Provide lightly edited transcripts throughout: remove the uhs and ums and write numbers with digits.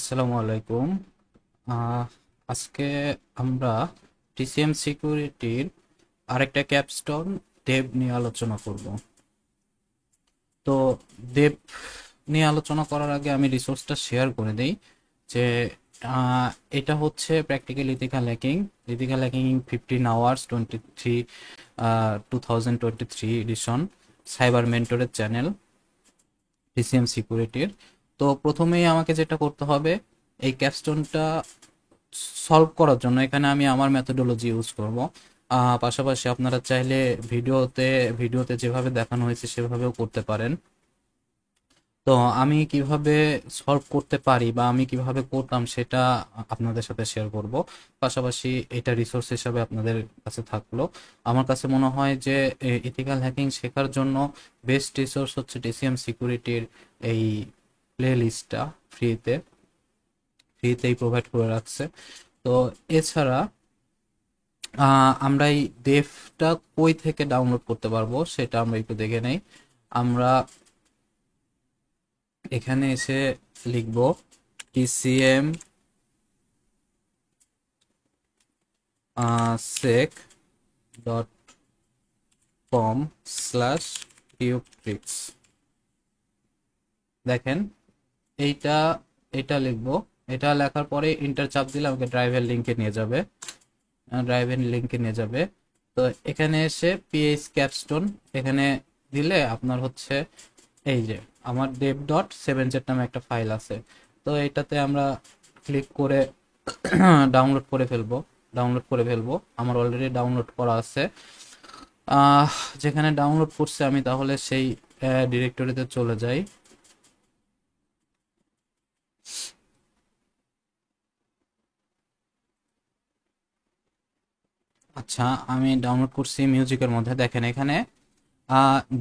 আসসালামু আলাইকুম। আহ, আজকে আমরা টিসিএম সিকিউরিটির আরেকটা ক্যাপস্টোন দেব নিয়ে আলোচনা করব। তো দেব নিয়ে আলোচনা করার আগে আমি রিসোর্সটা শেয়ার করে দেই যে আহ, এটা হচ্ছে practical ethical hacking. Ethical hacking 15 hours 23 2023 edition, cyber মেন্টরের চ্যানেল টিসিএম সিকিউরিটির। তো প্রথমেই আমাকে যেটা করতে হবে, এই ক্যাপস্টোনটা সলভ করার জন্য এখানে আমি আমার মেথোডোলজি ইউজ করব। পাশাপাশি আপনারা চাইলে ভিডিওতে যেভাবে দেখানো হয়েছে সেভাবেও করতে পারেন। তো আমি কিভাবে সলভ করতে পারি বা আমি কিভাবে করতাম সেটা আপনাদের সাথে শেয়ার করব। পাশাপাশি এটা রিসোর্স হিসাবে আপনাদের কাছে থাকলো। আমার কাছে মনে হয় যে ইথিক্যাল হ্যাকিং শেখার জন্য বেস্ট রিসোর্স হচ্ছে টিসিএম সিকিউরিটির এই প্লে লিস্টটা ফ্রিতেই প্রোভাইড করে রাখছে। তো এছাড়া আমরা এই দেভটা কই থেকে ডাউনলোড করতে পারবো সেটা আমরা একটু দেখে নেই। আমরা এখানে এসে লিখব TCM sec dot com slash TubeTricks. দেখেন, এইটা এটা লিখবো। এটা লেখার পরে ইন্টার চাপ দিলে আমাকে ড্রাইভের লিঙ্কে নিয়ে যাবে। তো এখানে এসে পিএইচ ক্যাপস্টোন এখানে দিলে আপনার হচ্ছে এই যে আমার dev ডট সেভেন জেড নামে একটা ফাইল আছে। তো এটাতে আমরা ক্লিক করে ডাউনলোড করে ফেলবো। আমার অলরেডি ডাউনলোড করা আছে। আহ, যেখানে ডাউনলোড করছে আমি তাহলে সেই ডিরেক্টরিতে চলে যাই। আচ্ছা, আমি ডাউনলোড করছি মিউজিকের মধ্যে। দেখেন এখানে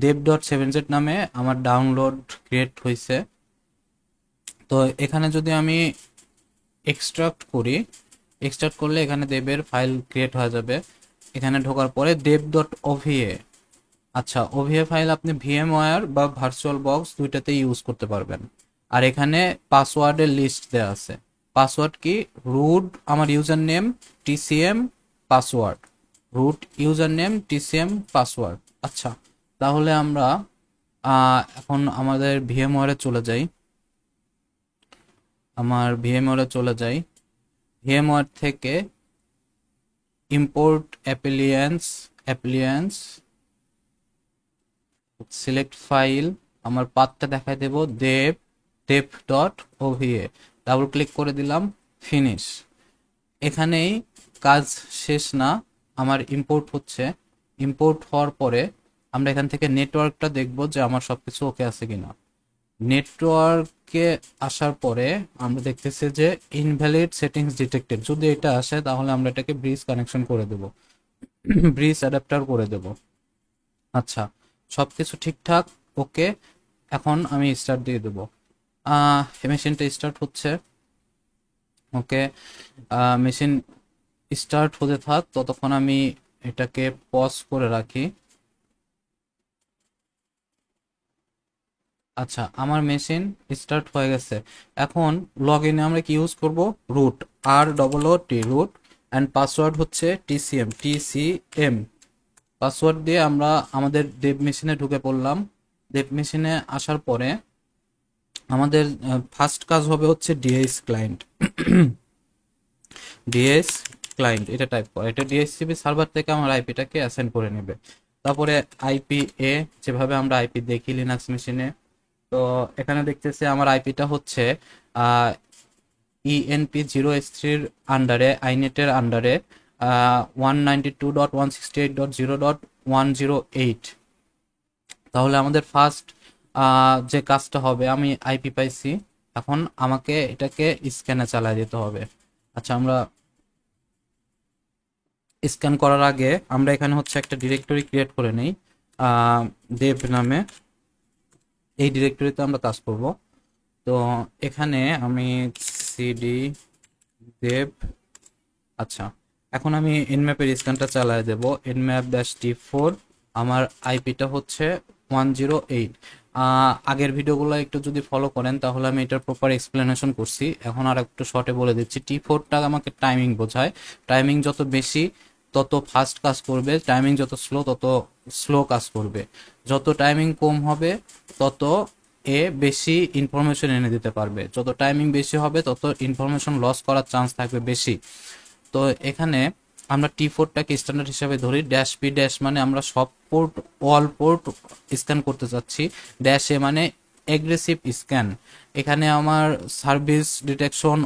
dev ডট সেভেন জেড নামে আমার ডাউনলোড ক্রিয়েট হয়েছে। তো এখানে যদি আমি এক্সট্রাক্ট করলে এখানে দেবের ফাইল ক্রিয়েট হয়ে যাবে। এখানে ঢোকার পরে দেব ডট ওভিএ, আচ্ছা ওভিএ ফাইল আপনি ভিএমওয়্যার বা ভার্চুয়াল বক্স দুইটাতেই ইউজ করতে পারবেন। আর এখানে পাসওয়ার্ডের লিস্ট দেওয়া আছে। পাসওয়ার্ড কি? রুট আমার user name TCM password, root user name TCM password. আচ্ছা, তাহলে আমরা এখন আমাদের ভিএমওয়্যারে চলে যাই। ভিএমওয়্যার থেকে ইম্পোর্ট অ্যাপ্লিয়েন্স সিলেক্ট ফাইল, আমার পাথটা দেখাই দেব দেব ডট ওভিএ। ডাবল ক্লিক করে দিলাম, ফিনিশ। এখানেই কাজ শেষ না, আমার ইম্পোর্ট হচ্ছে। ইম্পোর্ট হওয়ার পরে আমরা এখান থেকে নেটওয়ার্কটা দেখব যে আমার সবকিছু ওকে আছে কিনা। নেটওয়ার্কে আসার পরে আমরা দেখতেছি যে ইনভ্যালিড সেটিংস ডিটেক্টেড। যদি এটা আসে তাহলে আমরা এটাকে ব্রিজ কানেকশন করে দেব, ব্রিজ অ্যাডাপ্টার করে দেব। আচ্ছা, সবকিছু ঠিকঠাক, ওকে। এখন আমি স্টার্ট দিয়ে দেবো। মেশিনটা স্টার্ট হচ্ছে, ওকে। মেশিন স্টার্ট হতে থাক, ততক্ষণ আমি এটাকে পজ করে রাখি। আচ্ছা, আমার মেশিন স্টার্ট হয়ে গেছে। এখন লগ ইনে আমরা কি ইউজ করব? Root, ROOT root, and password হচ্ছে টিসিএম। পাসওয়ার্ড দিয়ে আমরা আমাদের দেব মেশিনে ঢুকে পড়লাম। দেব মেশিনে আসার পরে আমাদের ফার্স্ট কাজ হবে হচ্ছে ডিএস ক্লায়েন্ট এটা টাইপ করা। এটা ডিএসসিপি সার্ভার থেকে আমার আইপিটাকে অ্যাসাইন করে নেবে। তারপরে আইপি এ, যেভাবে আমরা আইপি দেখি লিনাক্স মেশিনে। তো এখানে দেখতেছি আমার আইপিটা হচ্ছে ENP0S3-র আন্ডারে, আইনেটের আন্ডারে 192.168.0.108। তাহলে আমাদের ফার্স্ট যে কাজটা হবে, আমি আইপি পাইছি, এখন আমাকে এটাকে স্ক্যানে চালিয়ে দিতে হবে। আচ্ছা, আমরা স্ক্যান করার আগে আমরা এখানে হচ্ছে একটা ডিরেক্টরি ক্রিয়েট করে নেই দেব নামে। এই ডিরেক্টরিতে আমরা কাজ করব। তো এখানে আমি সিডি দেব, আচ্ছা, এখন আমি এনম্যাপের স্ক্যানটা চালিয়ে দেব। nmap-d4, আমার আইপিটা হচ্ছে 108। আগের ভিডিওগুলো একটু যদি ফলো করেন তাহলে আমি এটার প্রপার এক্সপ্লেনেশন করছি। এখন আর একটু শর্টে বলে দিচ্ছি। T4টা আমাকে টাইমিং বোঝায়। টাইমিং যত বেশি তত ফাস্ট কাজ করবে, টাইমিং যত স্লো তত স্লো কাজ করবে। যত টাইমিং কম হবে তত এ বেশি ইনফরমেশন এনে দিতে পারবে, যত টাইমিং বেশি হবে তত ইনফরমেশন লস করার চান্স থাকবে বেশি। তো এখানে আমরা T4টাকে স্ট্যান্ডার্ড হিসাবে ধরি। ড্যাশ পি ড্যাশ মানে আমরা সব পোর্ট, অল পোর্ট স্ক্যান করতে যাচ্ছি। ড্যাশ এ মানে এগ্রেসিভ স্ক্যান। এখানে আমার সার্ভিস ডিটেকশন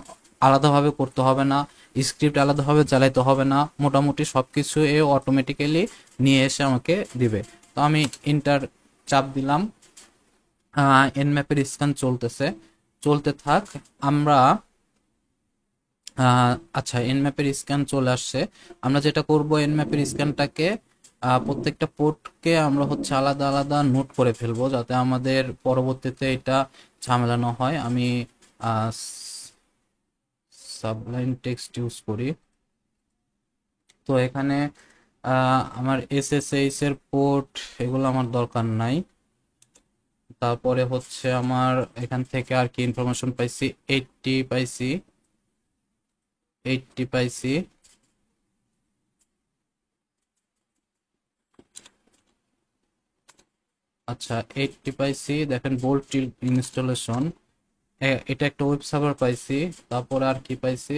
আলাদাভাবে করতে হবে না, স্ক্রিপ্ট আলাদাভাবে চালাইতে হবে না, মোটামুটি সব কিছু এ অটোমেটিক্যালি নিয়ে এসে আমাকে দিবে। তো আমি ইন্টার চাপ দিলাম। এন ম্যাপের স্ক্যান চলতেছে, চলতে থাক। আমরা আচ্ছা, এন ম্যাপের স্ক্যান চলে আসছে। আমরা যেটা করব, এন ম্যাপের স্ক্যানটাকে প্রত্যেকটা পোর্টকে আমরা হচ্ছে আলাদা আলাদা নোট করে ফেলবো, যাতে আমাদের পরবর্তীতে এটা ঝামেলা না হয়। আমি সাবলাইন টেক্সট ইউজ করি। তো এখানে আমার এসএসএইচ এর পোর্ট এগুলো আমার দরকার নাই। তারপরে হচ্ছে আমার এখান থেকে আর কি ইনফরমেশন পাইছি, 80 পাইছি, 80 পাইছি। আচ্ছা, 80 পাইছি। দেখেন বোল্ট ইনস্টলেশন, এটা একটা ওয়েব সার্ভার পাইছি। তারপরে আর কি পাইছি,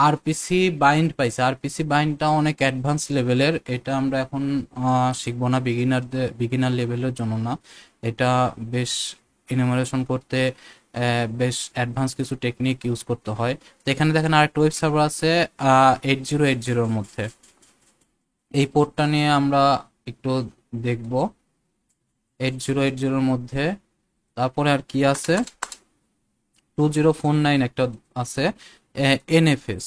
আরপিসি বাইন্ড পাইছি। আরপিসি বাইন্ডটা অনেক অ্যাডভান্স লেভেলের, এটা আমরা এখন শিখবো না, বিগিনার লেভেলের জন্য না। এটা বেশ ইনুমারেশন করতে বেশ অ্যাডভান্স কিছু টেকনিক ইউজ করতে হয়। তো এখানে দেখেন আরেকটা ওয়েব সার্ভার আছে 8080-এর মধ্যে। এই পোর্টটা নিয়ে আমরা একটু দেখব 8080-এর মধ্যে। তারপরে আর কি আছে, 2049 একটা আছে, এনএফএস।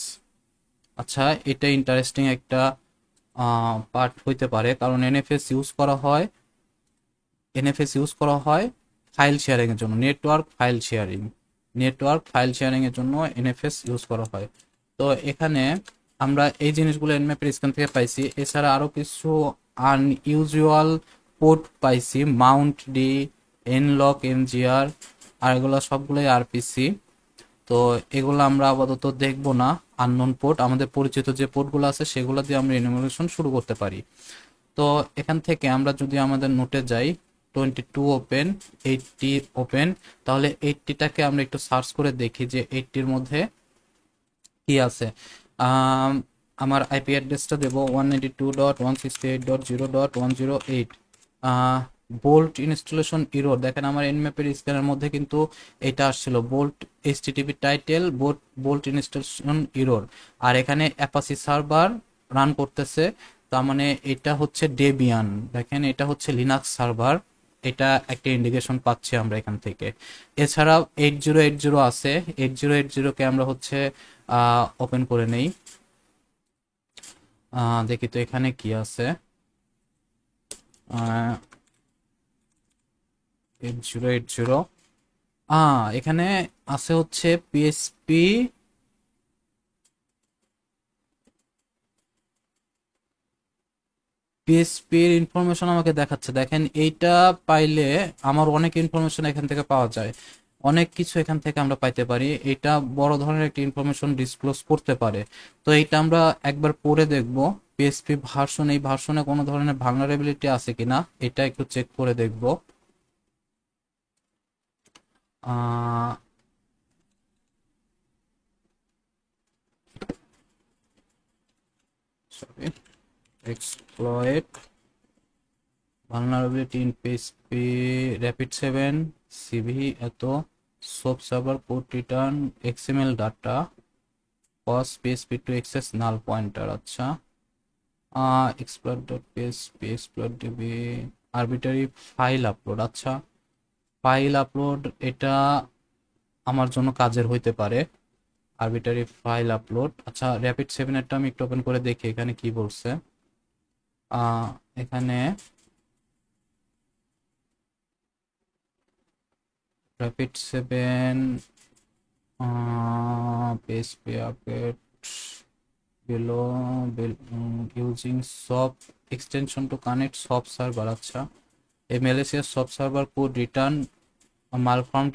আচ্ছা, এটা ইন্টারেস্টিং একটা পার্ট হইতে পারে, কারণ এনএফএস ইউজ করা হয় ফাইল শেয়ারিং এর জন্য, নেটওয়ার্ক ফাইল শেয়ারিং এর জন্য এনএফএস ইউজ করা হয়। তো এখানে আমরা এই জিনিসগুলো এনম্যাপের স্ক্যান থেকে পাইছি। এছাড়া আরো কিছু আনইউজুয়াল পোর্ট পাইছি, মাউন্ট ডি, এনলক, এমজিআর, আর এগুলো সবগুলোই আরপিসি। তো এগুলো আমরা আপাতত দেখবো না। আননোন পোর্ট, আমাদের পরিচিত যে পোর্টগুলো আছে সেগুলো দিয়ে আমরা এনুমারেশন শুরু করতে পারি। তো এখান থেকে আমরা যদি আমাদের নোটে যাই, 22 ওপেন, 80 ওপেন, তাহলে 80টাকে আমরা একটু সার্চ করে দেখি যে 80-র মধ্যে কি আছে। আম, আমার আইপি অ্যাড্রেসটা দেবো 192.168.0.108। বোল্ট ইনস্টলেশন ইরোর, দেখেন আমার এনম্যাপের স্ক্যানের মধ্যে কিন্তু এটা আসছিল, bold HTTP title bold installation error. আর এখানে অ্যাপাসি সার্ভার রান করতেছে, তার মানে এটা হচ্ছে ডেবিয়ান। দেখেন এটা হচ্ছে লিনাক্স সার্ভার, এটা একটা ইন্ডিকেশন পাচ্ছি আমরা এখান থেকে। এছাড়াও 8080 আছে, 8080-কে আমরা হচ্ছে ওপেন করে নেই। দেখি তো এখানে কি আছে। 8080, এখানে আছে হচ্ছে পিএসপির ইনফরমেশন আমাকে দেখাচ্ছে। দেখেন এইটা পাইলে আমার অনেক ইনফরমেশন এখান থেকে পাওয়া যায়, অনেক কিছু এখান থেকে আমরা পাইতে পারি। এটা বড় ধরনের একটা ইনফরমেশন ডিসক্লোজ করতে পারে। তো এইটা আমরা একবার পড়ে দেখব, পিএসপি ভার্সন, এই ভার্সনে কোনো ধরনের ভালনারেবিলিটি আছে কিনা এটা একটু চেক করে দেখব। Sorry, exploit vulnerability in PHP Rapid7 CV এত soap server put return XML data cause PHP to access null pointer। আচ্ছা, exploit.php exploit.db arbitrary file upload. আচ্ছা, ফাইল আপলোড এটা আমার জন্য কাজের হইতে পারে, আরবিটারি ফাইল আপলোড। আচ্ছা, র্যাপিড 7 এরটা আমি একটু ওপেন করে দেখি এখানে কি বলছে। এখানে rapid 7 PHP update below using SOAP extension to connect SOAP server। আচ্ছা, A malicious sub-server could return a malformed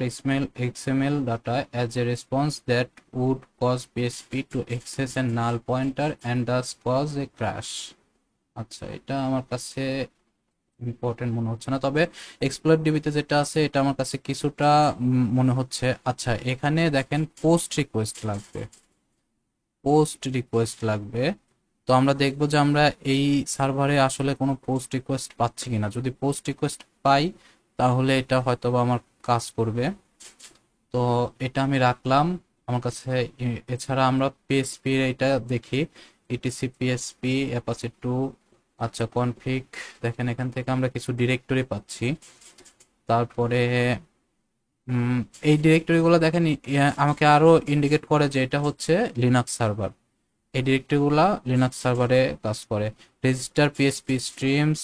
XML data as a response that would cause PHP to access a null pointer and thus cause a crash. আচ্ছা, এটা আমার কাছে important মনে হচ্ছে না, তবে exploit ডিবিতে যেটা আছে এটা আমার কাছে কিছুটা মনে হচ্ছে। আচ্ছা, এখানে দেখেন পোস্ট রিকোয়েস্ট লাগবে। তো আমরা দেখবো যে আমরা এই সার্ভারে আসলে কোনো পোস্ট রিকোয়েস্ট পাচ্ছি কিনা। যদি পোস্ট রিকোয়েস্ট পাই তাহলে এটা হয়তো বা আমার কাজ করবে। তো এটা আমি রাখলাম আমার কাছে। এছাড়া আমরা পিএসপি এটা দেখি, ইটিসি পিএসপি অ্যাপাচি 2। আচ্ছা, কনফিগ, দেখেন এখান থেকে আমরা কিছু ডিরেক্টরি পাচ্ছি। তারপরে এই ডিরেক্টরিগুলো দেখেন আমাকে আরো ইন্ডিকেট করে যে এটা হচ্ছে লিনাক্স সার্ভার। এই ডিরেক্টরিগুলা লিনাক্স সার্ভারে কাজ করে। রেজিস্টার পিএসপি স্ট্রিমস,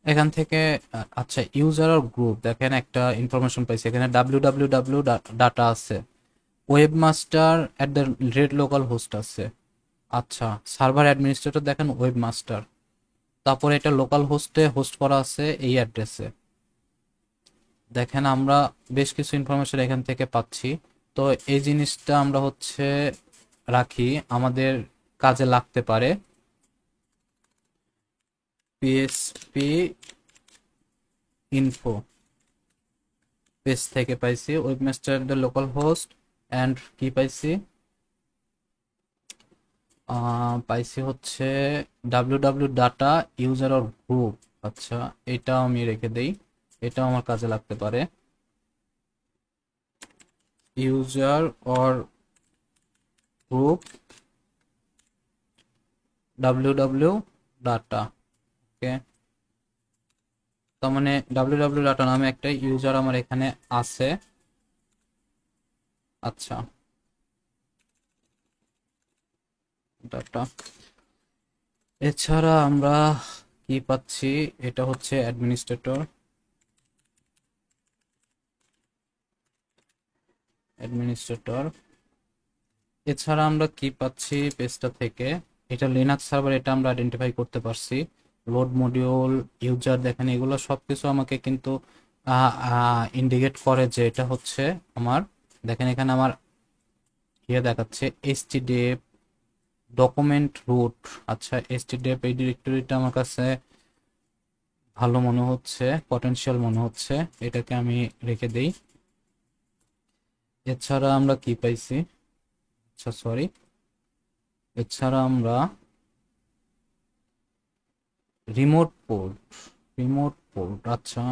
এখান থেকে আচ্ছা, ইউজার আর গ্রুপ, দেখেন একটা ইনফরমেশন পাইছি এখানে www ডাটা আছে, webmaster at the rate local host আছে। আচ্ছা, সার্ভার অ্যাডমিনিস্ট্রেটর দেখেন ওয়েবমাস্টার, তারপরে এটা লোকাল হোস্টে হোস্ট করা আছে এই অ্যাড্রেসে। দেখেন আমরা বেশ কিছু ইনফরমেশন এখান থেকে পাচ্ছি। তো এই জিনিসটা আমরা হচ্ছে রাখি, আমাদের কাজে লাগতে পারে। পিএসপি ইনফো পেজ থেকে পাইছি, webmaster the local host and কি পাইছি, পাইছি হচ্ছে www data user or group. আচ্ছা, এটাও আমি রেখে দেই, এটাও আমার কাজে লাগতে পারে। User or group www data, okay. তার মানে www ডাটা নামে একটা ইউজার আমার এখানে আছে। আচ্ছা, ডাটা। এছাড়া আমরা কি পাচ্ছি, এটা হচ্ছে অ্যাডমিনিস্ট্রেটর। এছাড়া আমরা কি পাচ্ছি পেজটা থেকে, এটা লিনাক্স সার্ভার, এটা আমরা আইডেন্টিফাই করতে পারছি। লোড মডিউল, ইউজার, দেখেন এগুলো সবকিছু আমাকে কিন্তু ইন্ডিকেট করে যে এটা হচ্ছে আমার। দেখেন এখানে আমার দেখাচ্ছে এইচটিডিএফ ডকুমেন্ট রুট। আচ্ছা, এইচটিডিএফ এই ডিরেক্টরিটা আমার কাছে ভালো মনে হচ্ছে, পটেনশিয়াল মনে হচ্ছে, এটাকে আমি রেখে দেই। এছাড়া আমরা কি পাইছি, আচ্ছা সরি, এছাড়া আমরা রিমোট পোর্ট। আচ্ছা,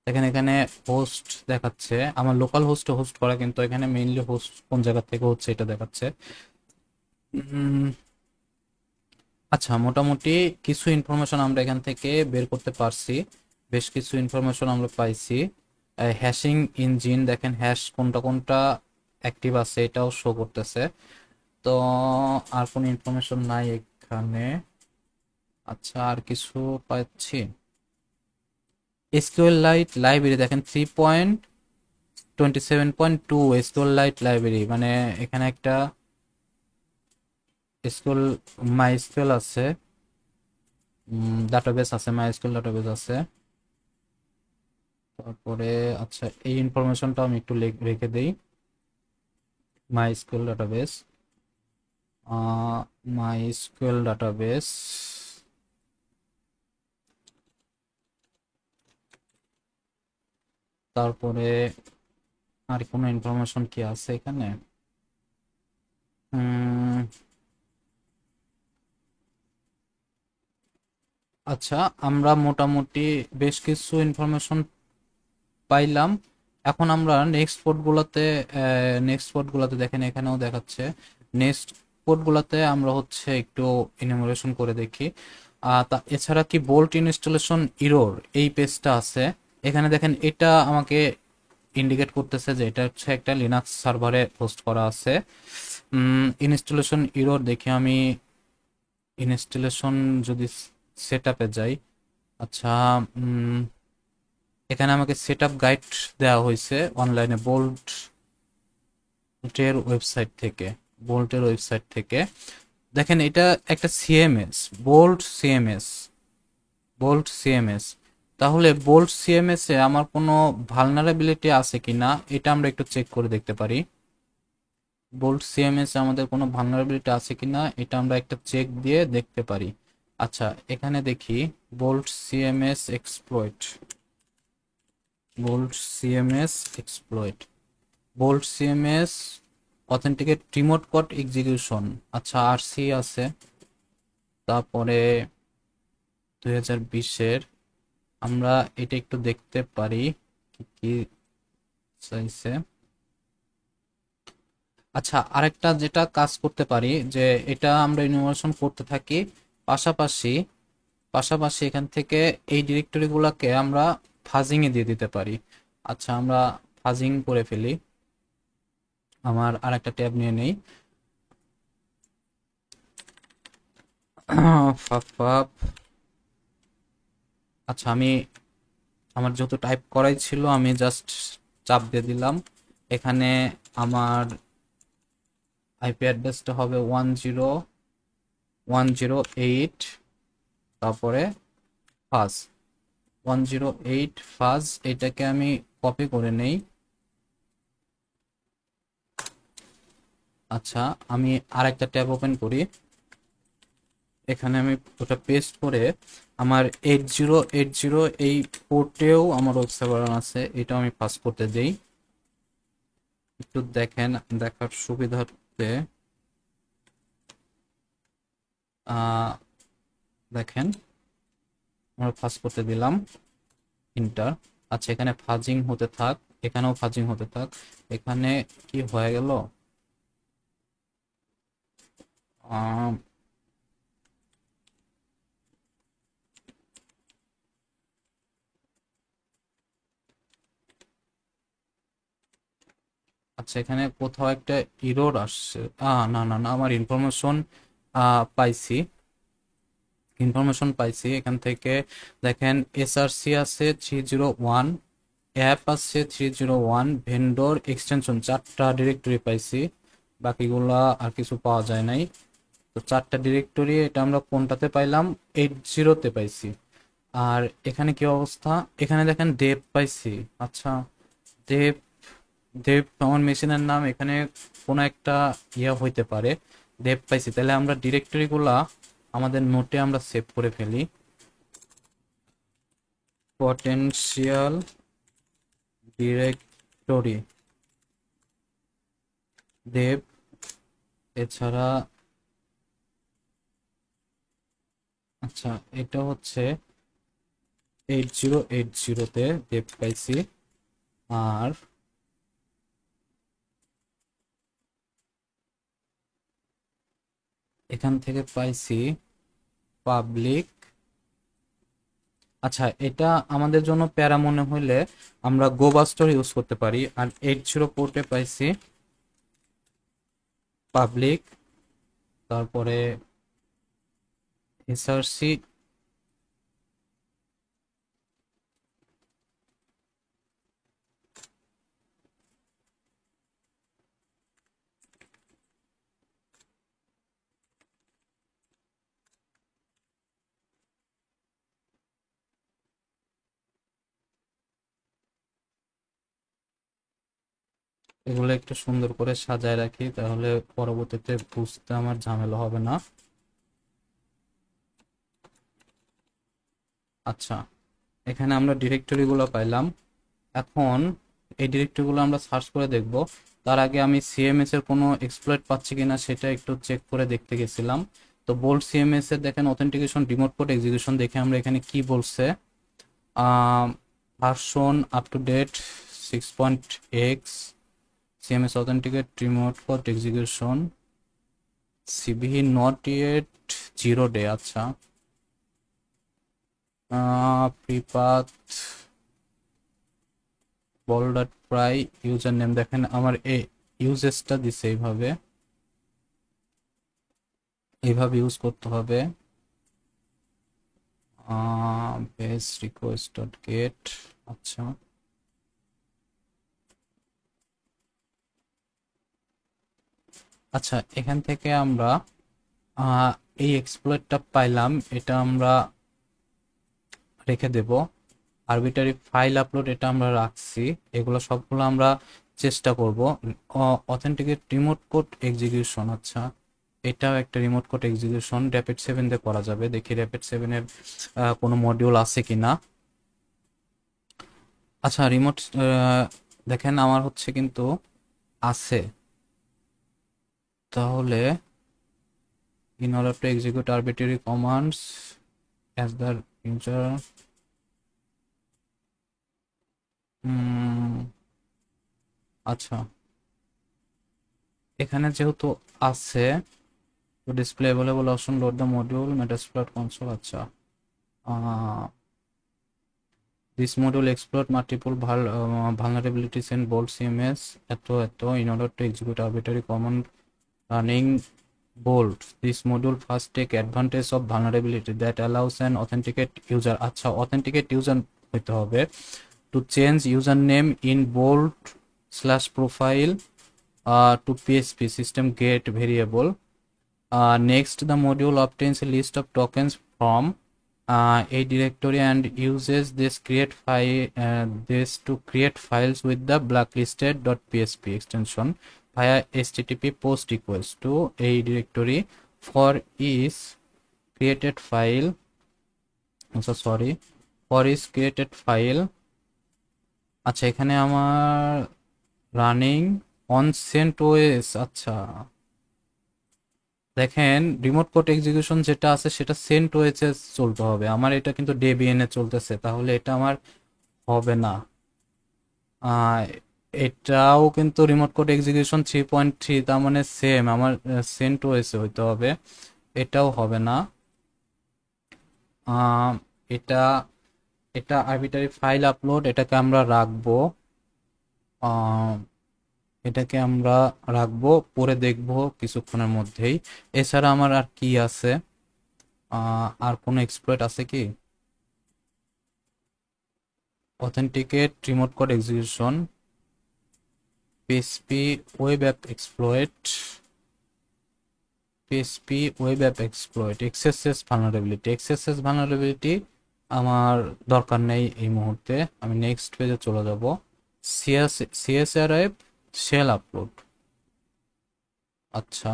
দেখেন এখানে হোস্ট দেখাচ্ছে আমার লোকাল হোস্টে হোস্ট করা, কিন্তু এখানে মেইনলি হোস্ট কোন জায়গা থেকে হচ্ছে এটা দেখাচ্ছে। আচ্ছা, মোটামুটি কিছু ইনফরমেশন আমরা এখান থেকে বের করতে পারছি, বেশ কিছু ইনফরমেশন আমরা পাইছি। হ্যাশিং ইঞ্জিন, দেখেন হ্যাশ কোনটা কোনটা অ্যাক্টিভ আছে এটাও শো করতেছে। তো আর কোনো ইনফরমেশন নাই এখানে। আচ্ছা, আর কিছু পাচ্ছি, এসকিউএল লাইট লাইব্রেরি, দেখেন 3.27.2 এসকিউএল লাইট লাইব্রেরি, মানে এখানে একটা এসকিউএল মাইস্কুয়েল আছে, ডাটাবেস আছে, মাইস্কুয়েল ডাটাবেস আছে। তারপরে আচ্ছা, এই ইনফরমেশনটা আমি একটু রেখে দেই। মাইস্কুয়েল ডাটাবেস, মাইস্কুয়েল ডাটাবেস, তারপরে আর কোনো ইনফরমেশন কি আছে এখানে? আচ্ছা, আমরা মোটামুটি বেশ কিছু ইনফরমেশন পাইলাম। এখন আমরা নেক্সট পোর্টগুলোতে দেখেন এখানেও দেখাচ্ছে, নেক্সট পোর্টগুলোতে আমরা হচ্ছে একটু ইনুমারেশন করে দেখি। এছাড়া কি বোল্ট ইনস্টলেশন ইরর এই পেজটা আছে, এখানে দেখেন এটা আমাকে ইন্ডিকেট করতেছে যে এটা হচ্ছে একটা লিনাক্স সার্ভারে হোস্ট করা আছে। ইনস্টলেশন ইরর দেখি আমি, ইনস্টলেশন যদি সেট আপে যাই, আচ্ছা, এখানে আমাকে সেট আপ গাইড দেওয়া হয়েছে অনলাইনে বোল্টের ওয়েবসাইট থেকে। দেখেন এটা একটা CMS, bolt CMS, bolt CMS. তাহলে বোল্ট সিএমএস এ আমার কোনো ভালনারেবিলিটি আছে কিনা এটা আমরা একটু চেক করে দেখতে পারি। বোল্ট সিএমএস এ আমাদের কোনো ভালনারেবিলিটি আছে কিনা এটা আমরা একটা চেক দিয়ে দেখতে পারি। আচ্ছা, এখানে দেখি bolt CMS exploit, bolt CMS exploit, bolt CMS authenticate remote code execution. আচ্ছা, আরসি আছে, তারপরে 2020-এর আমরা এটা একটু দেখতে পারি কি কি চাইছে। আচ্ছা, আরেকটা যেটা কাজ করতে পারি যে এটা আমরা ইনভলভেশন করতে থাকি, পাশাপাশি পাশাপাশি এখান থেকে এই ডিরেক্টরি গুলাকে আমরা ফাজিং এ দিয়ে দিতে পারি। আচ্ছা, আমরা ফাজিং করে ফেলি, আমার আরেকটা ট্যাব নিয়ে নেই। Puff puff. আচ্ছা, আমি আমার যেহেতু টাইপ করাই ছিল আমি জাস্ট চাপ দিয়ে দিলাম। এখানে আমার আইপি অ্যাড্রেসটা হবে 10.108, তারপরে ফাজ 108 ফাজ। এটাকে আমি কপি করে নেই। আচ্ছা, আমি আরেকটা ট্যাব ওপেন করি, এখানে আমি ওটা পেস্ট করে আমার 8080 এই পোর্টেও আমার ওয়েব সার্ভার আছে, এটা আমি পাস করতে দেই। একটু দেখেন, দেখার সুবিধার্থে দেখেন আমরা ফাজ করতে দিলাম ইন্টার। আচ্ছা, এখানে ফাজিং হতে থাক, এখানেও ফাজিং হতে থাক। এখানে কি হয়ে গেল? আহ, আচ্ছা, এখানে কোথাও একটা ইরর আসছে। না না না, আমার ইনফরমেশন পাইছি, ইনফরমেশন পাইছি এখান থেকে। দেখেন এসআরসি আছে 301, অ্যাপ আছে 301, ভেন্ডর এক্সটেনশন 4টা ডিরেক্টরি পাইছি, বাকিগুলা আর কিছু পাওয়া যায় নাই। তো 4টা ডিরেক্টরি, এটা আমরা কোনটাতে পাইলাম? 80-তে পাইছি। আর এখানে কি অবস্থা? এখানে দেখেন দেব পাইছি। আচ্ছা, দেব, দেব আমার মেশিনের নাম, এখানে কোনো একটা ইয়া হইতে পারে। দেব পাইছি, তাহলে আমরা ডিরেক্টরি গুলা আমাদের নোটে আমরা সেভ করে ফেলি। পটেনশিয়াল ডিরেক্টরি দেব, এছাড়া আচ্ছা এটা হচ্ছে 8080-তে দেব পাইছি। আর এখান থেকে পাইছি পাবলিক। আচ্ছা, এটা আমাদের জন্য প্যারা মনে হইলে আমরা গোবাস্টর ইউজ করতে পারি। আর 80 পোর্টে পাইছি পাবলিক, তারপরে এসআরসি। এগুলো একটু সুন্দর করে সাজায় রাখি, তাহলে পরবর্তীতে বুঝতে আমার ঝামেলা হবে না। আচ্ছা, এখানে আমরা ডিরেক্টরি গুলো পাইলাম। এখন এই ডিরেক্টরি গুলো আমরা সার্চ করে দেখব। তার আগে আমি সিএমএস এর কোনো এক্সপ্লয়েট পাচ্ছি কিনা সেটা একটু চেক করে দেখতে গেছিলাম। তো বোল্ট সিএমএস এর দেখেন অথেন্টিকেশন রিমোট কোড এক্সিকিউশন, দেখে আমরা এখানে কি বলছে। Version up to date 6.x, CMS authenticate remote code execution, CVE not yet 0 day। আচ্ছা, প্রিপাথ বল্ডার প্রাই ইউজার নেম, দেখেন আমার এই ইউজেসটা দিছে এইভাবে, এইভাবে ইউজ করতে হবে। Base request dot gate. আচ্ছা, আচ্ছা এখান থেকে আমরা আহ, এই এক্সপ্লয়েটটা পাইলাম, এটা আমরা রেখে দেব। আরবিটারি ফাইল আপলোড এটা আমরা রাখছি। এগুলো সবগুলো আমরা চেষ্টা করব। অথেন্টিকেট রিমোট কোড এক্সিকিউশন, আচ্ছা এটাও একটা রিমোট কোড এক্সিকিউশন র্যাপিড 7 দিয়ে করা যাবে। দেখি র্যাপিড 7 এর কোনো মডিউল আছে কিনা। আচ্ছা রিমোট, দেখেন আমার হচ্ছে কিন্তু আছে। তাহলে in order to execute arbitrary commands as the user, আচ্ছা এখানে যেহেতু আছে, তো display available option load the module Metasploit console, আচ্ছা this module explore multiple vulnerabilities in bold CMS এত in order to execute arbitrary command running bold. This module first take advantage of vulnerability that allows an authenticate user, আচ্ছা authenticate user হইতে হবে, to change username in bold slash profile to PSP system get variable. Next, the module obtains a list of tokens from a directory and uses this to create files with the blacklisted.psp extension via HTTP post request to a directory for each created file. So sorry, for each created file. আচ্ছা এখানে আমার running on CentOS, আচ্ছা দেখেন remote code execution যেটা আছে সেটা CentOS এ চলতে হবে, আমার এটা কিন্তু Debian এ চলতেছে, তাহলে এটা আমার হবে না। আহ, এটাও কিন্তু রিমোট কোড এক্সিকিউশন 3.3, তার মানে সেম আমার CentOS এ হইতে হবে, এটাও হবে না। আহ, এটা এটা আরবিটারি ফাইল আপলোড, এটাকে আমরা রাখবো, আহ, এটাকে আমরা রাখবো, পরে দেখবো কিছুক্ষণের মধ্যেই। এছাড়া আমার আর কি আছে, আর কোনো এক্সপ্লয়েট আছে কি? Authenticate remote code execution, PSP web app exploit, PSP web app exploit, XSS vulnerability. XSS vulnerability আমার দরকার নেই এই মুহূর্তে, আমি নেক্সট পেজে চলে যাব। সিএসআরএফ শেল আপলোড, আচ্ছা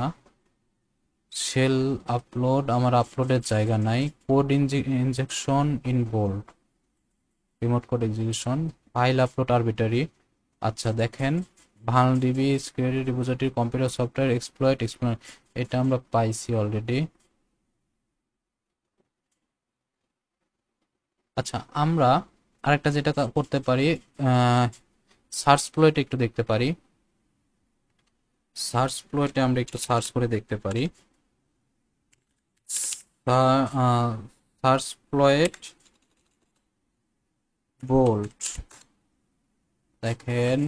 শেল আপলোড, আমার আপলোডের জায়গা নাই। Code injection in bold, remote code execution, file upload arbitrary, আচ্ছা দেখেন VulDB security repository computer software exploit, এটা আমরা পাইছি অলরেডি। আচ্ছা আমরা আরেকটা যেটা করতে পারি, সার্চ প্লয়েট একটু দেখতে পারি। সার্চ প্লয়েটে আমরা একটু সার্চ করে দেখতে পারি। সার্চ প্লয়েট বোল্ট, দেখেন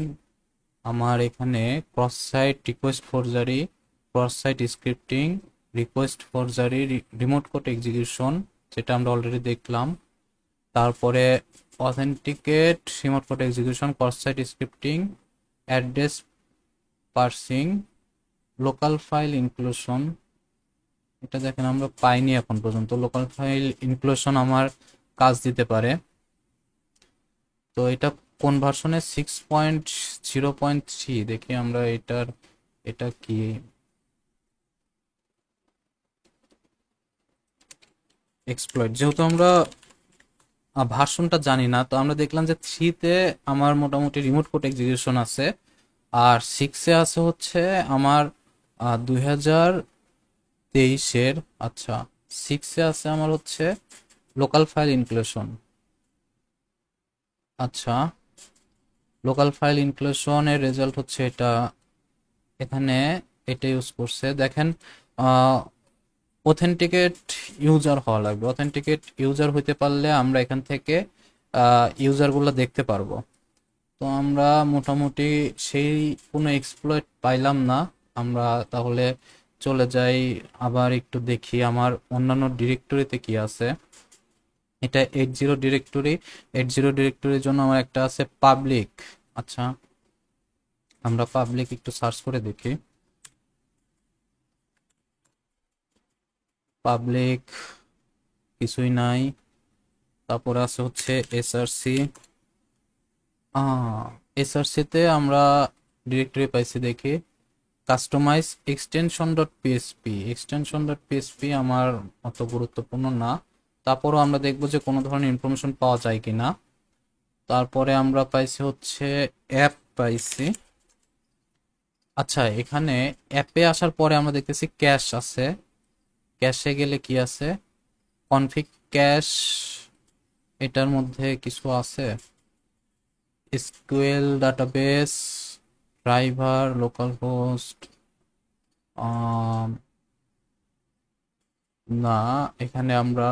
আমার এখানে cross site request forgery, cross site scripting, request forgery, remote code execution যেটা আমরা অলরেডি দেখলাম, তারপরে authenticate remote code execution, cross site scripting, address parsing, local file inclusion, এটা দেখেন আমরা পাইনি এখন পর্যন্ত। লোকাল ফাইল ইনক্লুশন আমার কাজ দিতে পারে। তো এটা কোন ভার্সনে? 6.0.3, দেখি আমরা এটার, এটা কি এক্সপ্লয়েট, যেহেতু আমরা ভার্সনটা জানি না, তো আমরা দেখলাম যে 3-তে আমার মোটামুটি রিমোট কোড এক্সিকিউশন আছে, আর 6-এ আছে হচ্ছে আমার 2023-এর, আচ্ছা 6-এ আছে আমার হচ্ছে লোকাল ফাইল ইনক্লুশন। আচ্ছা লোকাল ফাইল ইনক্লুশনের রেজাল্ট হচ্ছে এটা, এখানে এটা ইউজ করছে। দেখেন অথেন্টিকেট ইউজার হওয়া লাগবে, অথেন্টিকেট ইউজার হইতে পারলে আমরা এখান থেকে ইউজারগুলো দেখতে পারবো। তো আমরা মোটামুটি সেই কোনো এক্সপ্লয়েট পাইলাম না, আমরা তাহলে চলে যাই আবার একটু দেখি আমার অন্যান্য ডিরেক্টরিতে কি আছে। এটা 80 ডিরেক্টরি, 80 ডিরেক্টরির জন্য আমার একটা আছে পাবলিক, আচ্ছা আমরা পাবলিক একটু সার্চ করে দেখি। পাবলিক কিছুই নাই। তারপরে আছে হচ্ছে এসআরসি। এসআরসি তে আমরা ডিরেক্টরি পাইছি দেখি customise extension dot PSP. Extension dot PSP আমার অত গুরুত্বপূর্ণ না, তারপরও আমরা দেখবো যে কোনো ধরনের ইনফরমেশন পাওয়া যায় কিনা। তারপরে আমরা পাইছি হচ্ছে অ্যাপ পাইছি। আচ্ছা, এখানে অ্যাপে আসার পরে আমরা দেখতেছি ক্যাশ আছে। ক্যাশে গেলে কি আছে? কনফিগ ক্যাশ, এটার মধ্যে কিছু আছে। SQL database, driver, local host. না, এখানে আমরা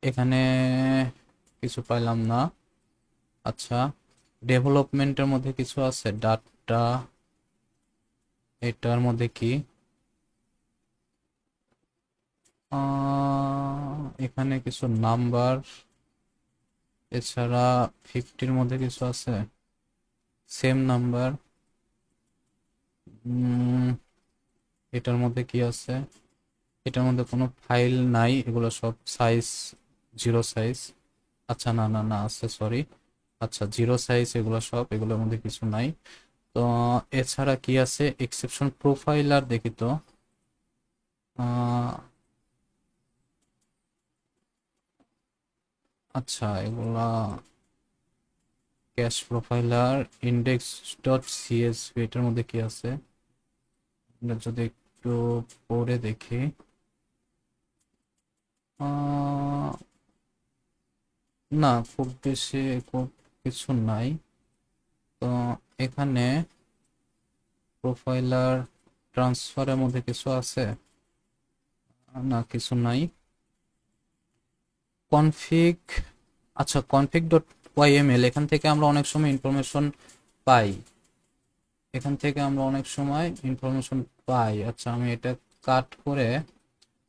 এখানে কিছু পাইলাম না। আচ্ছা, ডেভেলপমেন্টের মধ্যে কিছু আছে, ডাটা, এটার মধ্যে কি? এখানে কিছু নাম্বার, এছাড়া 50-র মধ্যে কিছু আছে, সেম নাম্বার। এটার মধ্যে কি আছে? এটার মধ্যে কোনো ফাইল নাই, এগুলো সব সাইজ 0 সাইজ। আচ্ছা, না না না, আছে, সরি। আচ্ছা, 0 সাইজ এগুলো সব, এগুলোর মধ্যে কিছু নাই। তো এছাড়া কি আছে? এক্সেপশন প্রোফাইলার দেখি তো। আচ্ছা, এগুলা cash profiler, index dot CSV, এটার মধ্যে কি আছে? আমরা যদি একটু পড়ে দেখি। না, খুব বেশি খুব কিছু নাই। তো এখানে প্রোফাইলার ট্রান্সফারের মধ্যে কিছু আছে? না, কিছু নাই। কনফিগ, আচ্ছা, কনফিগ ডট ওয়াইএমএল, এখান থেকে আমরা অনেক সময় ইনফরমেশন পাই। আচ্ছা, আমি এটা কাট করে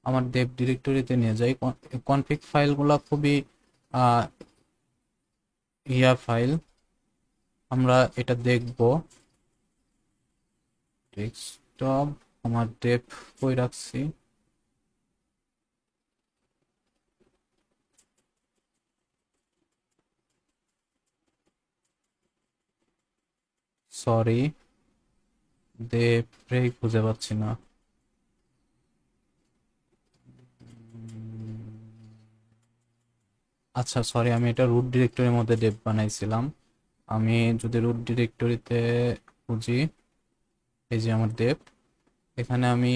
আমার ডেভ ডিরেক্টরিতে নিয়ে যাই। কনফিগ ফাইলগুলো খুবই ফাইল, আমরা এটা দেখব। ডেস্কটপ, আমার ডেভ কই রাখছি? সরি, ডেভই খুঁজে পাচ্ছি না। আচ্ছা, সরি, আমি এটা রুট ডিরেক্টরির মধ্যে ডেভ বানাইছিলাম। আমি যদি রুট ডিরেক্টরিতে খুঁজি, এই যে আমার ডেভ, এখানে আমি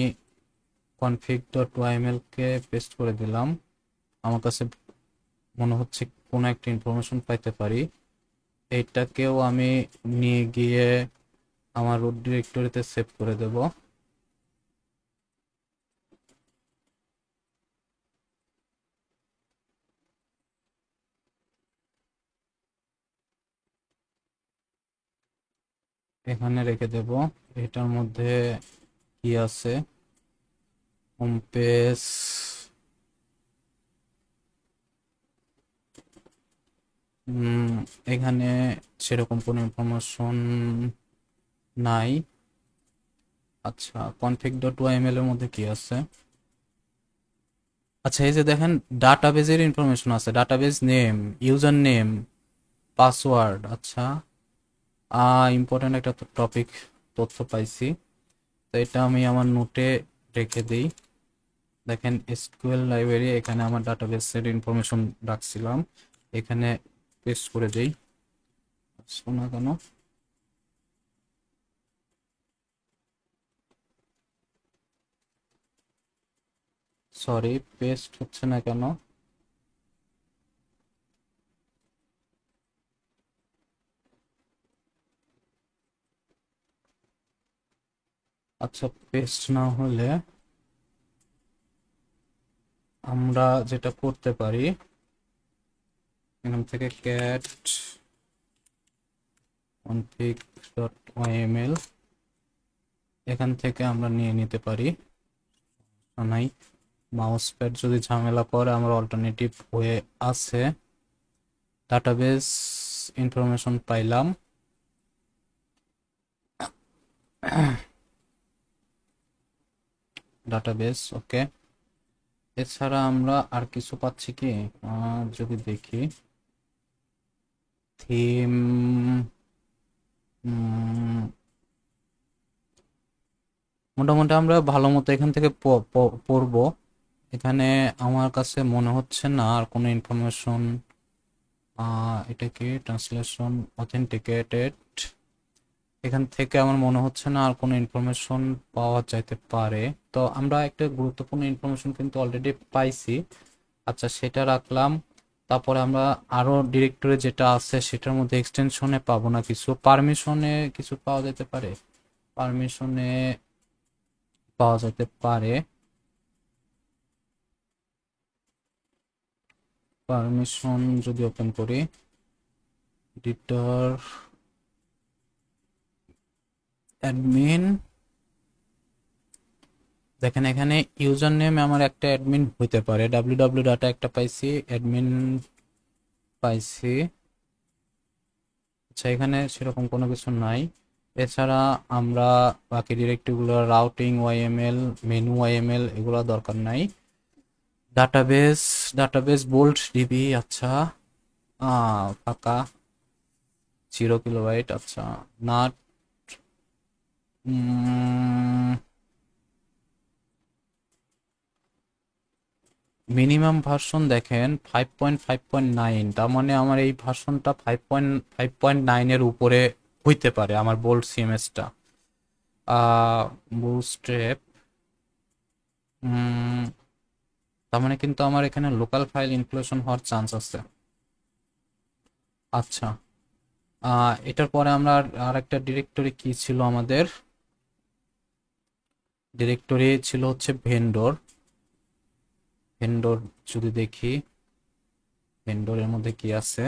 কনফিগ ডট ওয়াইএমএল কে পেস্ট করে দিলাম। আমার কাছে মনে হচ্ছে কোনো একটা ইনফরমেশন পাইতে পারি। এইটাকেও আমি নিয়ে গিয়ে আমার রুট ডিরেক্টরিতে সেভ করে দেব। এখানে রেখে দেব। এটার মধ্যে কি আছে? হোম পেজ, এখানে সেরকম কোনো ইনফরমেশন নাই। আচ্ছা, কনফিগ ডট ওয়াইএমএল এর মধ্যে কি আছে? আচ্ছা, এই যে দেখেন, ডাটাবেজের ইনফরমেশন আছে, database name, user name, password. আচ্ছা, ইম্পর্টেন্ট একটা টপিক তথ্য পাইছি। তো এটা আমি আমার নোটে রেখে দিই। দেখেন, এসকিউএল লাইব্রেরি, এখানে আমার ডাটাবেসের ইনফরমেশন রাখছিলাম, এখানে পেস্ট করে দেই। শোনা কেন? সরি, পেস্ট হচ্ছে না কেন? আচ্ছা, পেস্ট না হলে আমরা যেটা করতে পারি, এখান থেকে ক্যাট config ডট ওয়াইএমএল, এখান থেকে আমরা নিয়ে নিতে পারি। নাই, মাউস প্যাড যদি ঝামেলা করে, আমার অল্টারনেটিভ ওয়ে আছে। ডাটাবেস ইনফরমেশন পাইলাম। ডাটাবেস, ওকে। এছাড়া আমরা আর কিছু পাচ্ছি কি, যদি দেখি থিম, মোটামুটি আমরা ভালো মতো এখান থেকে পড়বো। এখানে আমার কাছে মনে হচ্ছে না আর কোনো ইনফরমেশন। এটা কি ট্রান্সলেশন অথেন্টিকেটেড, এখান থেকে আমার মনে হচ্ছে না আর কোনো ইনফরমেশন পাওয়া যাইতে পারে। তো আমরা একটা গুরুত্বপূর্ণ ইনফরমেশন কিন্তু অলরেডি পাইছি। আচ্ছা, সেটা রাখলাম। তারপরে আমরা আরো ডিরেক্টরি যেটা আছে সেটার মধ্যে এক্সটেনশনে পাবো না, কিছু পারমিশনে কিছু পাওয়া যেতে পারে, পারমিশনে পাওয়া যেতে পারে। পারমিশন যদি ওপেন করি, এডিটর, অ্যাডমিন, দেখেন এখানে ইউজার নেম আমার একটা অ্যাডমিন হইতে পারে, ডাব্লিউ ডাটা একটা পাইছি, অ্যাডমিন পাইছি। আচ্ছা, এখানে সেরকম কোনো কিছু নাই। এছাড়া আমরা বাকি ডিরেক্টরিগুলো রাউটিং ওয়াইএমএল, মেনু ওয়াইএমএল এগুলো দরকার নাই। ডাটাবেস, ডাটাবেস বোল্ট ডিবি, আচ্ছা ফাঁকা, 0 কিলোবাইট, আচ্ছা নাট, মিনিমাম ভার্সন দেখেন 5.5.9, তার মানে আমার এই ভার্সনটা 5.5.9 উপরে হইতে পারে আমার বোল্ট সিএমএসটা। বুটস্ট্র্যাপ, তার মানে কিন্তু আমার এখানে লোকাল ফাইল ইনক্লুশন হওয়ার চান্স আছে। আচ্ছা, এটার পরে আমরা আর একটা ডিরেক্টরি কি ছিল আমাদের, ডিরেক্টরি ছিল হচ্ছে ভেন্ডর। ভেন্ডর যদি দেখি, ভেন্ডরের মধ্যে কি আছে,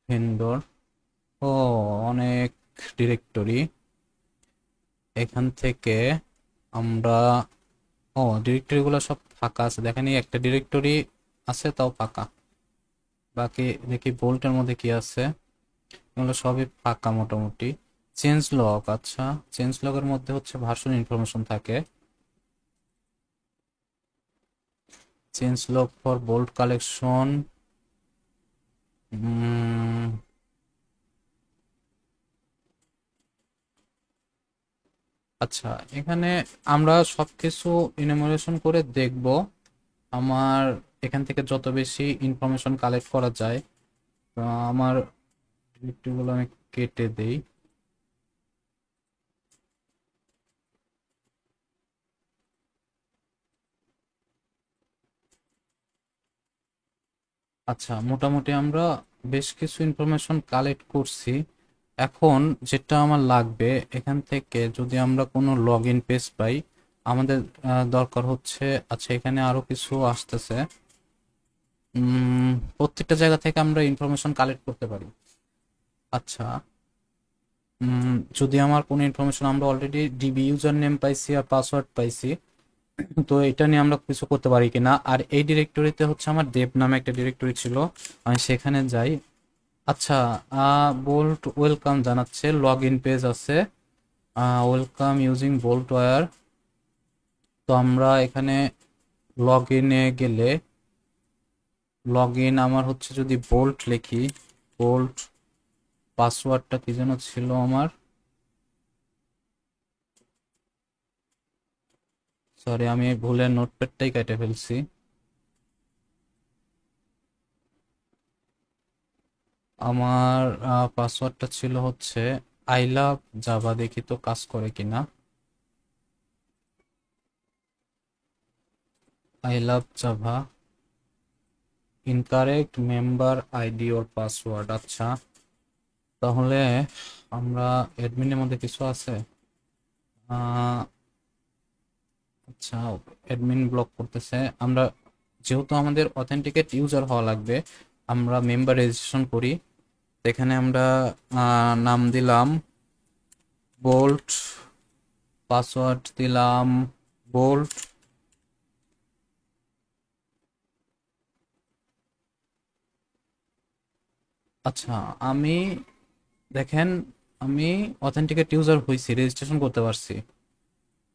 ভেন্ডর, ও অনেক ডিরেক্টরি। এখান থেকে আমরা, ও ডিরেক্টরিগুলো সব ফাঁকা আছে, দেখেন এই একটা ডিরেক্টরি আছে তাও ফাঁকা। বাকি দেখি বোল্টের মধ্যে কি আছে, এগুলো সবই ফাঁকা মোটামুটি। চেঞ্জ লগ, আচ্ছা চেঞ্জ লগের মধ্যে হচ্ছে ভার্সন ইনফরমেশন থাকে, change log for bolt collection. আচ্ছা, এখানে আমরা সবকিছু ইনুমারেশন করে দেখব। আমার এখান থেকে যত বেশি ইনফরমেশন কালেক্ট করা যায়, তো আমার ডিরেক্টরিগুলো আমি কেটে দেই। আচ্ছা, মোটামুটি আমরা বেশ কিছু ইনফরমেশন কালেক্ট করছি। এখন যেটা আমার লাগবে, এখান থেকে যদি আমরা কোনো লগ ইন পেজ পাই, আমাদের দরকার হচ্ছে, আচ্ছা এখানে আরো কিছু আসতেছে, প্রত্যেকটা জায়গা থেকে আমরা ইনফরমেশন কালেক্ট করতে পারি। আচ্ছা, যদি আমার কোনো ইনফরমেশন, আমরা অলরেডি ডিবি ইউজার নেম পাইছি আর পাসওয়ার্ড পাইছি, তো এটা নিয়ে আমরা কিছু করতে পারি কিনা। আর এই ডিরেক্টরিতে হচ্ছে আমার দেব নামে একটা ডিরেক্টরি ছিল, আমি সেখানে যাই। আচ্ছা, বোল্ট ওয়েলকাম জানাচ্ছে, লগ ইন পেজ আছে, ওয়েলকাম ইউজিং বোল্ট ওয়্যার। তো আমরা এখানে লগ ইনে গেলে, লগ ইন আমার হচ্ছে যদি বোল্ট লিখি, বোল্ট, পাসওয়ার্ডটা কি যেন ছিল আমার, সরি আমি ভুলে নোটপ্যাডটাই কেটে ফেলছি। আমার পাসওয়ার্ডটা ছিল হচ্ছে আই লাভ জাভা, দেখি তো কাজ করে কিনা। I love Java, incorrect member ID or password, আচ্ছা তাহলে আমরা অ্যাডমিনের মধ্যে কিছু আছে, আচ্ছা অ্যাডমিন ব্লক করতেছে। আমরা যেহেতু আমাদের অথেন্টিকেট ইউজার হওয়া লাগবে, আমরা মেম্বার রেজিস্ট্রেশন করি। এখানে আমরা নাম দিলাম বোল্ট, পাসওয়ার্ড দিলাম বোল্ট। আচ্ছা, আমি দেখেন আমি অথেন্টিকেট ইউজার হয়েছি, রেজিস্ট্রেশন করতে পারছি।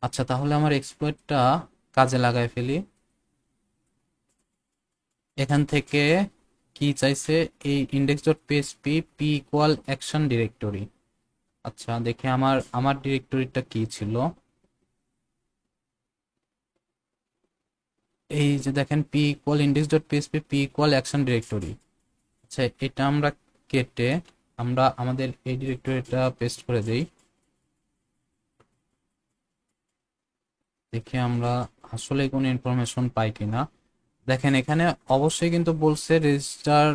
আচ্ছা, তাহলে আমার এক্সপ্লয়েটটা কাজে লাগাই ফেলি। এখান থেকে কি চাইছে, এই index dot PSP P equal action directory. আচ্ছা, দেখি আমার আমার ডিরেক্টরিটা কি ছিল। এই যে দেখেন, P equal index dot PSP P equal action directory. আচ্ছা, এটা আমরা কেটে আমরা আমাদের এই ডিরেক্টরিটা পেস্ট করে দেই। দেখি আমরা আসলে কোনো ইনফরমেশন পাই কিনা। দেখেন, এখানে অবশ্যই কিন্তু বলছে রেজিস্টার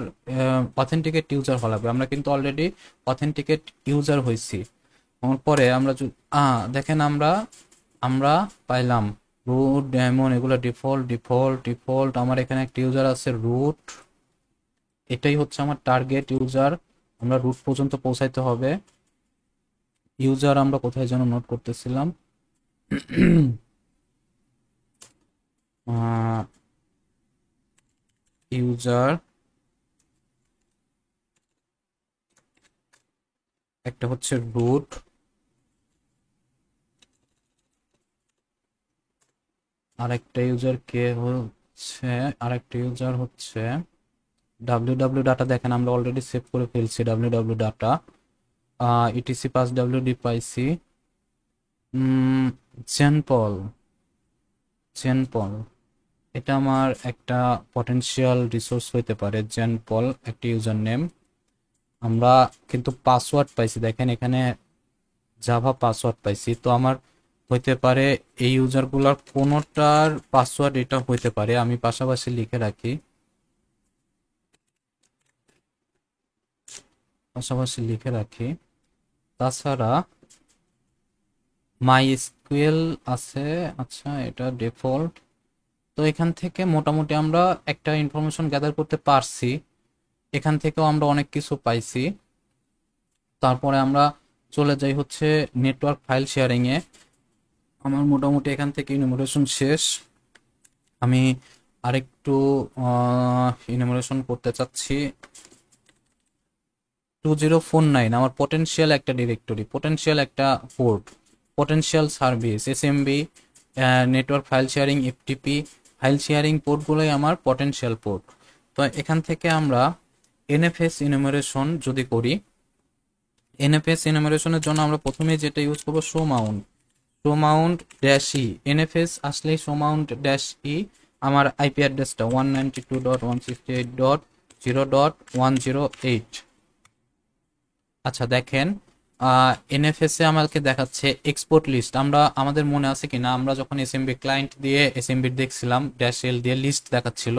অথেন্টিকেট ইউজার হওয়া লাগবে। আমরা কিন্তু অলরেডি অথেন্টিকেট ইউজার হয়েছি। হওয়ার পরে আমরা দেখেন, আমরা আমরা পাইলাম রুট ডেমন, এগুলো ডিফল্ট ডিফল্ট ডিফল্ট। আমার এখানে একটা ইউজার আছে রুট, এটাই হচ্ছে আমার টার্গেট ইউজার। আমরা রুট পর্যন্ত পৌঁছাইতে হবে। ইউজার আমরা কোথায় যেন নোট করতেছিলাম, ইউজার একটা হচ্ছে রুট, আরেকটা ইউজার কে হচ্ছে, আরেকটা ইউজার হচ্ছে ডাব্লিউ ডাব্লিউ ডাটা। দেখেন, আমরা অলরেডি সেভ করে ফেলছি W W data. Etc pass WD পাইছি। জেনপল, জেনপল এটা আমার একটা পটেনশিয়াল রিসোর্স হইতে পারে। জেনপল একটা ইউজার নেম। আমরা কিন্তু পাসওয়ার্ড পাইছি, দেখেন এখানে জাভা পাসওয়ার্ড পাইছি। তো আমার হইতে পারে এই ইউজারগুলোর কোনোটার পাসওয়ার্ড এটা হইতে পারে। আমি পাশাপাশি লিখে রাখি, পাশাপাশি লিখে রাখি। তাছাড়া মাই এসকিউএল আছে। আচ্ছা, এটা ডিফল্ট। তো এখান থেকে মোটামুটি আমরা একটা ইনফরমেশন গ্যাদার করতে পারছি। এখান থেকেও আমরা অনেক কিছু পাইছি। তারপরে আমরা চলে যাই হচ্ছে নেটওয়ার্ক ফাইল শেয়ারিং এ। আমার মোটামুটি এখান থেকে ইনুমারেশন শেষ। আমি আরেকটু ইনুমারেশন করতে চাচ্ছি। 2049 আমার পটেনশিয়াল একটা ডিরেক্টরি, পটেনশিয়াল একটা port, potential service, SMB, network file sharing, FTP file sharing পোর্টগুলোই আমার পটেনশিয়াল পোর্ট। তো এখান থেকে আমরা এনএফএস ইনুমারেশন যদি করি, এনএফএস ইনুমারেশনের জন্য আমরা প্রথমে যেটা ইউজ করবো, show mount, show mount dash E. NFS আসলেই শো মাউন্ট ড্যাশ ই। আমার আইপি অ্যাড্রেসটা 192.168.0.108। আচ্ছা, দেখেন এনএফএস এ আমাকে দেখাচ্ছে এক্সপোর্ট লিস্ট। আমরা আমাদের মনে আছে কিনা, আমরা যখন এসএমবি ক্লায়েন্ট দিয়ে এসএমবি দেখছিলাম, ড্যাশ এল দিয়ে লিস্ট দেখাচ্ছিল,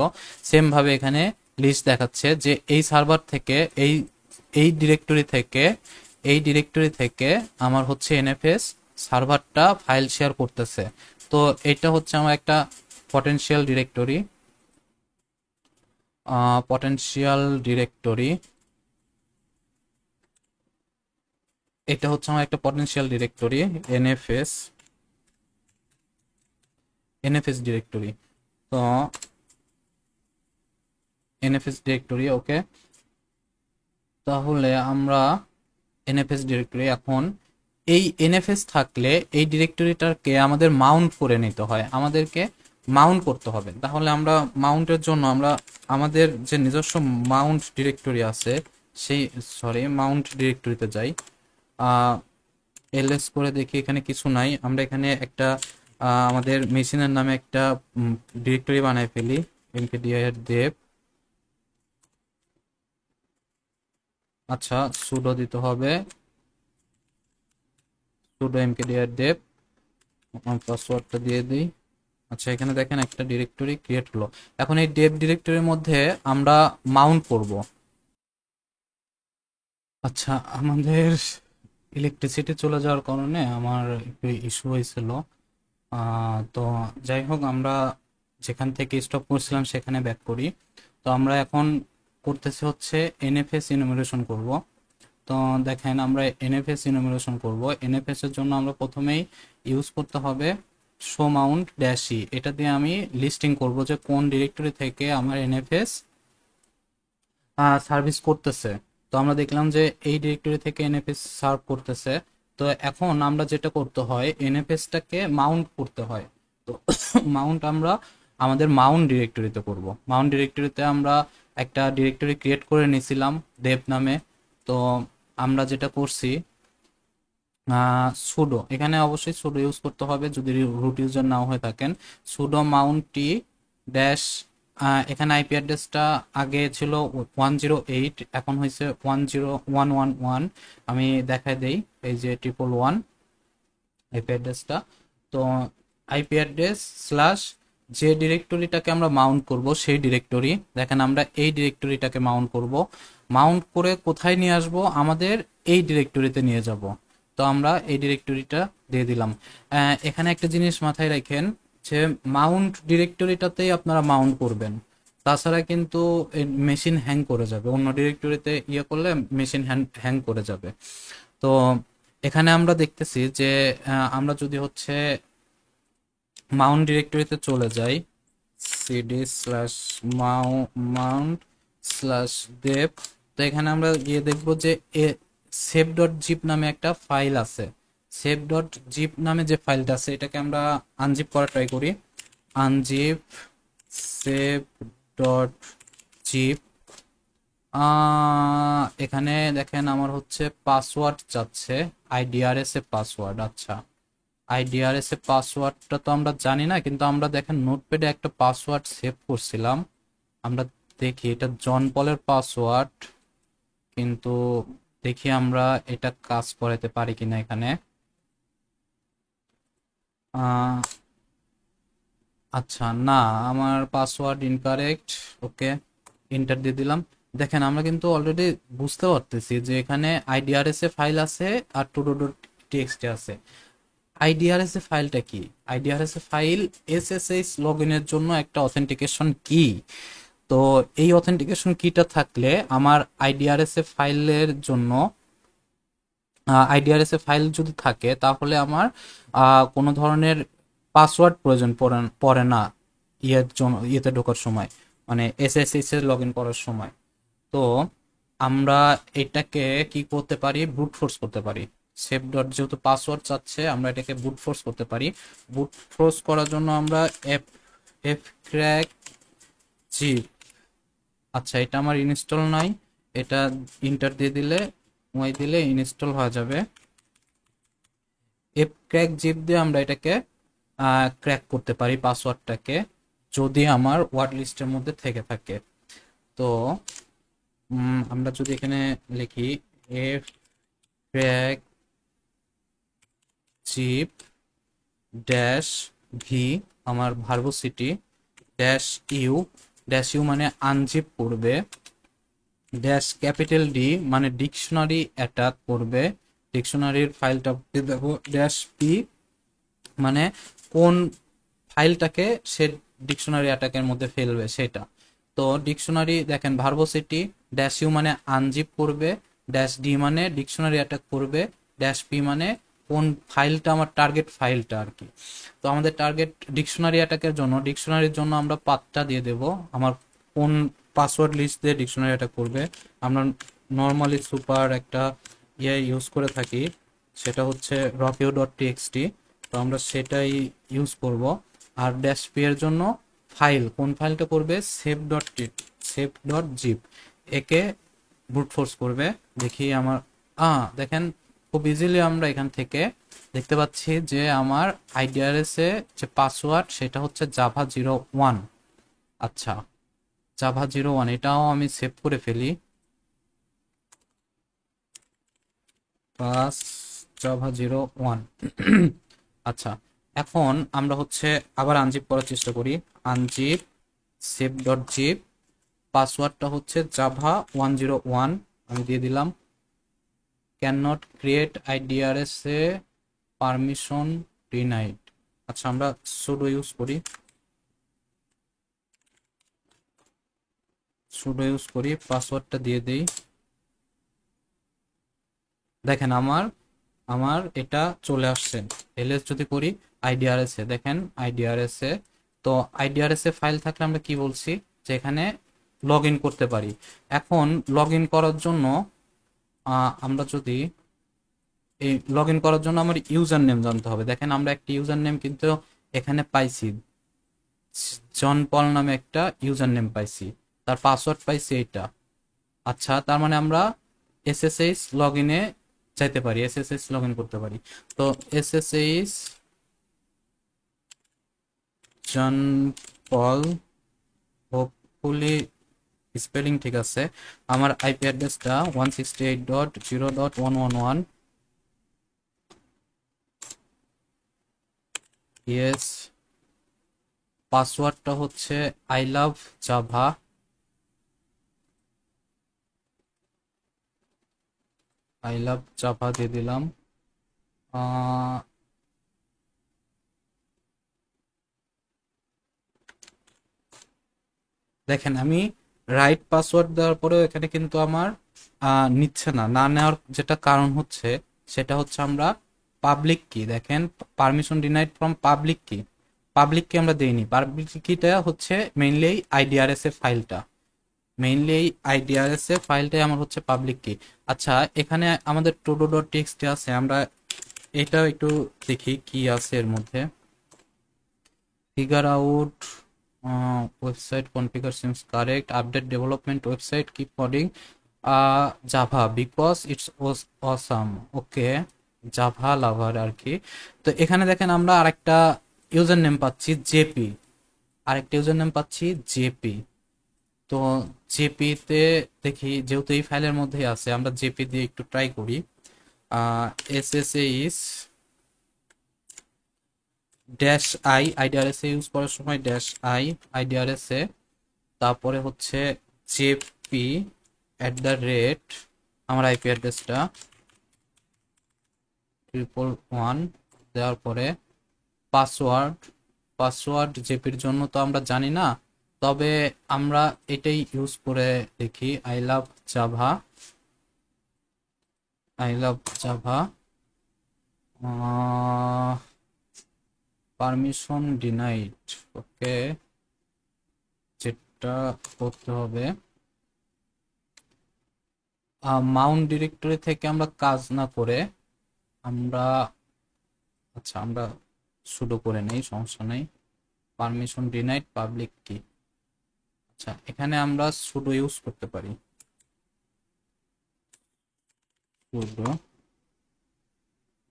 সেম ভাবে এখানে লিস্ট দেখাচ্ছে যে এই সার্ভার থেকে, এই এই ডিরেক্টরি থেকে, এই ডিরেক্টরি থেকে আমার হচ্ছে এনএফএস সার্ভারটা ফাইল শেয়ার করতেছে। তো এটা হচ্ছে আমার একটা পটেনশিয়াল ডিরেক্টরি, পটেনশিয়াল ডিরেক্টরি। এটা হচ্ছে আমার একটা potential directory, NFS, NFS directory. তো এনএফএস ডিরেক্টরি, ওকে। তাহলে আমরা এনএফএস ডিরেক্টরি, এখন এই এনএফএস থাকলে এই ডিরেক্টরিটাকে আমাদের মাউন্ট করে নিতে হয়, আমাদেরকে মাউন্ট করতে হবে। তাহলে আমরা মাউন্টের জন্য আমরা আমাদের যে নিজস্ব মাউন্ট ডিরেক্টরি আছে, সেই মাউন্ট ডিরেক্টরিতে যাই। এলএস করে দেখি, এখানে কিছু নাই। আমরা এখানে একটা আমাদের মেশিনের নামে একটা ডিরেক্টরি বানাই ফেলি, mkdir dev। আচ্ছা, সুডো দিতে হবে, সুডো mkdir dev। পাসওয়ার্ডটা দিয়ে দিই। আচ্ছা, এখানে দেখেন একটা ডিরেক্টরি ক্রিয়েট হলো। এখন এই ডেভ ডিরেক্টরির মধ্যে আমরা মাউন্ট করব। আচ্ছা, আমাদের ইলেকট্রিসিটি চলে যাওয়ার কারণে আমার একটু ইস্যু হয়েছিল। তো যাই হোক, আমরা যেখান থেকে স্টপ করছিলাম সেখানে ব্যাক করি। তো আমরা এখন করতেছি হচ্ছে এনএফএস ইনুমারেশন করব। তো দেখেন, আমরা এনএফএস ইনুমারেশন করব। এনএফএস এর জন্য আমরা প্রথমেই ইউজ করতে হবে শো মাউন্ট ড্যাশ ই। এটা দিয়ে আমি লিস্টিং করব যে কোন ডিরেক্টরি থেকে আমার এনএফএস সার্ভিস করতেছে। তো আমরা দেখলাম যে এই ডিরেক্টরি থেকে এনএফএস সার্ভ করতেছে। তো এখন আমরা যেটা করতে হয়, এনএফএসটাকে মাউন্ট করতে হয়। তো মাউন্ট আমরা আমাদের মাউন্ট ডিরেক্টরিতে করব। মাউন্ট ডিরেক্টরিতে আমরা একটা ডিরেক্টরি ক্রিয়েট করে নিয়েছিলাম দেব নামে। তো আমরা যেটা করছি, সুডো, এখানে অবশ্যই সুডো ইউজ করতে হবে যদি রুট ইউজার নাও হয়ে থাকেন। সুডো মাউন্ট টি ড্যাশ, এখানে আইপি অ্যাড্রেসটা আগে ছিল 108, এখন হয়েছে 10111। আমি দেখাই দেই, এই যে 111 আইপি অ্যাড্রেসটা। তো আইপি অ্যাড্রেস স্ল্যাশ যে ডিরেক্টরিটাকে আমরা মাউন্ট করব সেই ডিরেক্টরি, দেখেন আমরা এই ডিরেক্টরিটাকে মাউন্ট করব। মাউন্ট করে কোথায় নিয়ে আসব, আমাদের এই ডিরেক্টরিতে নিয়ে যাব। তো আমরা এই ডিরেক্টরিটা দিয়ে দিলাম। এখানে একটা জিনিস মাথায় রাখেন যে মাউন্ট ডিরেক্টরিটাতেই আপনারা মাউন্ট করবেন, তাছাড়া কিন্তু মেশিন হ্যাং করে যাবে, অন্য ডিরেক্টরিতে ইয়ে করলে মেশিন হ্যাং করে যাবে। তো এখানে আমরা দেখতেছি যে আমরা যদি হচ্ছে মাউন্ট ডিরেক্টরিতে চলে যাই, সিডি স্ল্যাশ মাউন্ট স্ল্যাশ দেব, তো এখানে আমরা গিয়ে দেখবো যে সেভ ডট জিপ নামে একটা ফাইল আছে। সেভ ডট জিপ নামে যে ফাইলটা আছে এটাকে আমরা আনজিপ করা ট্রাই করি। Unzip save dot zip. এখানে দেখেন আমার হচ্ছে পাসওয়ার্ড চাচ্ছে, আইডিআরএস এ পাসওয়ার্ড। আচ্ছা, আইডিআরএস এ পাসওয়ার্ডটা তো আমরা জানি না, কিন্তু আমরা দেখেন নোটপ্যাডে একটা পাসওয়ার্ড সেভ করছিলাম। আমরা দেখি এটা জন পলের পাসওয়ার্ড, কিন্তু দেখি আমরা এটা কাজ করাতে পারি কিনা এখানে। আহ, আচ্ছা, না, আমার পাসওয়ার্ড ইনকারেক্ট। ওকে, এন্টার দিয়ে দিলাম। দেখেন আমরা কিন্তু অলরেডি বুঝতে পারতেছি যে এখানে আইডিআরএস এ ফাইল আছে আর টুডো ডট টিএক্সটি আছে। আইডিআরএস এ ফাইলটা কি? আইডিআরএস এ ফাইল এসএসএইচ লগইনের জন্য একটা অথেন্টিকেশন কি। তো এই অথেন্টিকেশন কিটা থাকলে আমার আইডিআরএস এ ফাইলের জন্য, আইডিআরএস এ ফাইল যদি থাকে তাহলে আমার কোনো ধরনের পাসওয়ার্ড প্রয়োজন পড়ে না ইয়ের জন্য, ইয়েতে ঢোকার সময়, মানে এসএসএইচ এ লগ ইন করার সময়। তো আমরা এটাকে কি করতে পারি, ব্রুট ফোর্স করতে পারি। সেভ ডট, যেহেতু পাসওয়ার্ড চাচ্ছে, আমরা এটাকে ব্রুট ফোর্স করতে পারি। ব্রুট ফোর্স করার জন্য আমরা এফ এফ ক্র্যাক জি, আচ্ছা এটা আমার ইনস্টল নাই, এটা ইন্টার দিয়ে দিলে, ওয়াই দিলে ইনস্টল হয়ে যাবে। এফ ক্র্যাক জিপ দিয়ে আমরা এটাকে ক্র্যাক করতে পারি পাসওয়ার্ডটাকে, যদি আমার ওয়ার্ড লিস্টের মধ্যে থেকে থাকে। তো আমরা যদি এখানে লিখি F crack zip dash V, আমার verbosity dash U, dash U মানে আনজিপ করবে, ড্যাশ ক্যাপিটাল ডি মানে ডিকশনারি অ্যাটাক করবে, ডিকশনারির ফাইলটা দেখো, ড্যাশ পি মানে কোন ফাইলটাকে সে ডিকশনারি অ্যাটাকের মধ্যে ফেলবে সেটা। তো ডিকশনারি দেখেন ভার্বোসিটি, ড্যাশ ইউ মানে আনজিপ করবে, ড্যাশ ডি মানে ডিকশনারি অ্যাটাক করবে, ড্যাশ পি মানে কোন ফাইলটা আমার টার্গেট ফাইলটা আর কি। তো আমাদের টার্গেট ডিকশনারি অ্যাটাকের জন্য, ডিকশনারির জন্য আমরা পাথটা দিয়ে দেব, আমার কোন পাসওয়ার্ড লিস্ট দিয়ে ডিকশনারি অ্যাটাক করবে। আমরা নর্মালি সুপার একটা ইয়ে ইউজ করে থাকি, সেটা হচ্ছে রকিউ ডট টিএক্সটি, তো আমরা সেটাই ইউজ করব। আর ড্যাশ পি এর জন্য ফাইল, কোন ফাইলটা করবে, সেভ ডট জিপ, একে ব্রুট ফোর্স করবে। দেখি আমার দেখেন খুব ইজিলি আমরা এখান থেকে দেখতে পাচ্ছি যে আমার আইডিআরএস এ যে পাসওয়ার্ড সেটা হচ্ছে জাভা 01। আচ্ছা, জাভা 01, এটাও আমি সেভ করে ফেলি, পাস জাভা 01। আচ্ছা, এখন আমরা হচ্ছে আবার আনজিপ করার চেষ্টা করি। আনজিপ সেভ ডট জিপ, পাসওয়ার্ডটা হচ্ছে জাভা 101, আমি দিয়ে দিলাম। Can not create id rsa permission denied. আচ্ছা, আমরা সুডো ইউজ করি, সুডো ইউজ করি, পাসওয়ার্ডটা দিয়ে দেই। দেখেন আমার আমার এটা চলে আসছে। এলএস যদি করি আইডিআরএস এ, দেখেন আইডিআরএস এ, তো আইডিআরএস এ ফাইল থাকলে আমরা কি বলছি যে এখানে লগ ইন করতে পারি। এখন লগ ইন করার জন্য আমরা যদি এই লগ ইন করার জন্য আমার ইউজার নেম জানতে হবে। দেখেন আমরা একটা ইউজার নেম কিন্তু এখানে পাইছি, জন পল নামে একটা ইউজার নেম পাইছি, তার পাসওয়ার্ড পাইছি এইটা। আচ্ছা, তার মানে আমরা এসএসএইচ লগ ইনে যাইতে পারি, এসএসএইচ লগ ইন করতে পারি। তো এসএসএইচ জন পল, হোপফুলি স্পেলিং ঠিক আছে। আমার আইপি অ্যাড্রেসটা 168.0.111। ইয়েস, পাসওয়ার্ডটা হচ্ছে I love Java. I love Java দিয়ে দিলাম। আহ, দেখেন আমি রাইট পাসওয়ার্ড দেওয়ার পরেও এখানে কিন্তু আমার নিচ্ছে না। না নেওয়ার যেটা কারণ হচ্ছে, সেটা হচ্ছে আমরা পাবলিক কি, দেখেন পারমিশন ডিনাইড ফ্রম পাবলিক কি, পাবলিক কি আমরা দেইনি। পাবলিক কিটা হচ্ছে মেইনলি এই আইডিআরএস এর ফাইলটা, মেইনলি এই আইডিআরএস এর ফাইলটাই আমার হচ্ছে পাবলিক কি। আচ্ছা, এখানে আমাদের todo ডট টিএক্সটি আছে, আমরা এটা একটু দেখি কি আছে এর মধ্যে। figure out website configure seems correct, update development website, keep coding java because it's was awesome, okay, Java lover আর কি। তো এখানে দেখেন আমরা আরেকটা ইউজার নেম পাচ্ছি জেপি, আরেকটা ইউজার নেম পাচ্ছি জেপি। তো জেপি তে দেখি, যেহেতু এই ফাইলের মধ্যেই আছে, আমরা জেপি দিয়ে একটু ট্রাই করি। SSH dash I, id rsa use করার সময় ড্যাশ আই আইডিআরএস এ, তারপরে হচ্ছে জেপি অ্যাট দ্য রেট, আমার আইপি অ্যাড্রেসটা 111 দেওয়ার পরে পাসওয়ার্ড, পাসওয়ার্ড জেপির জন্য তো আমরা জানি না, তবে আমরা এটাই ইউজ করে দেখি, I love Java, I love Java, permission denied, okay. যেটা করতে হবে, মাউন্ট ডিরেক্টরি থেকে আমরা কাজ না করে আমরা, আচ্ছা আমরা সুডো করে নেই, সমস্যা নেই। পারমিশন ডিনাইড পাবলিক কি, আচ্ছা এখানে আমরা সুডো ইউজ করতে পারি, sudo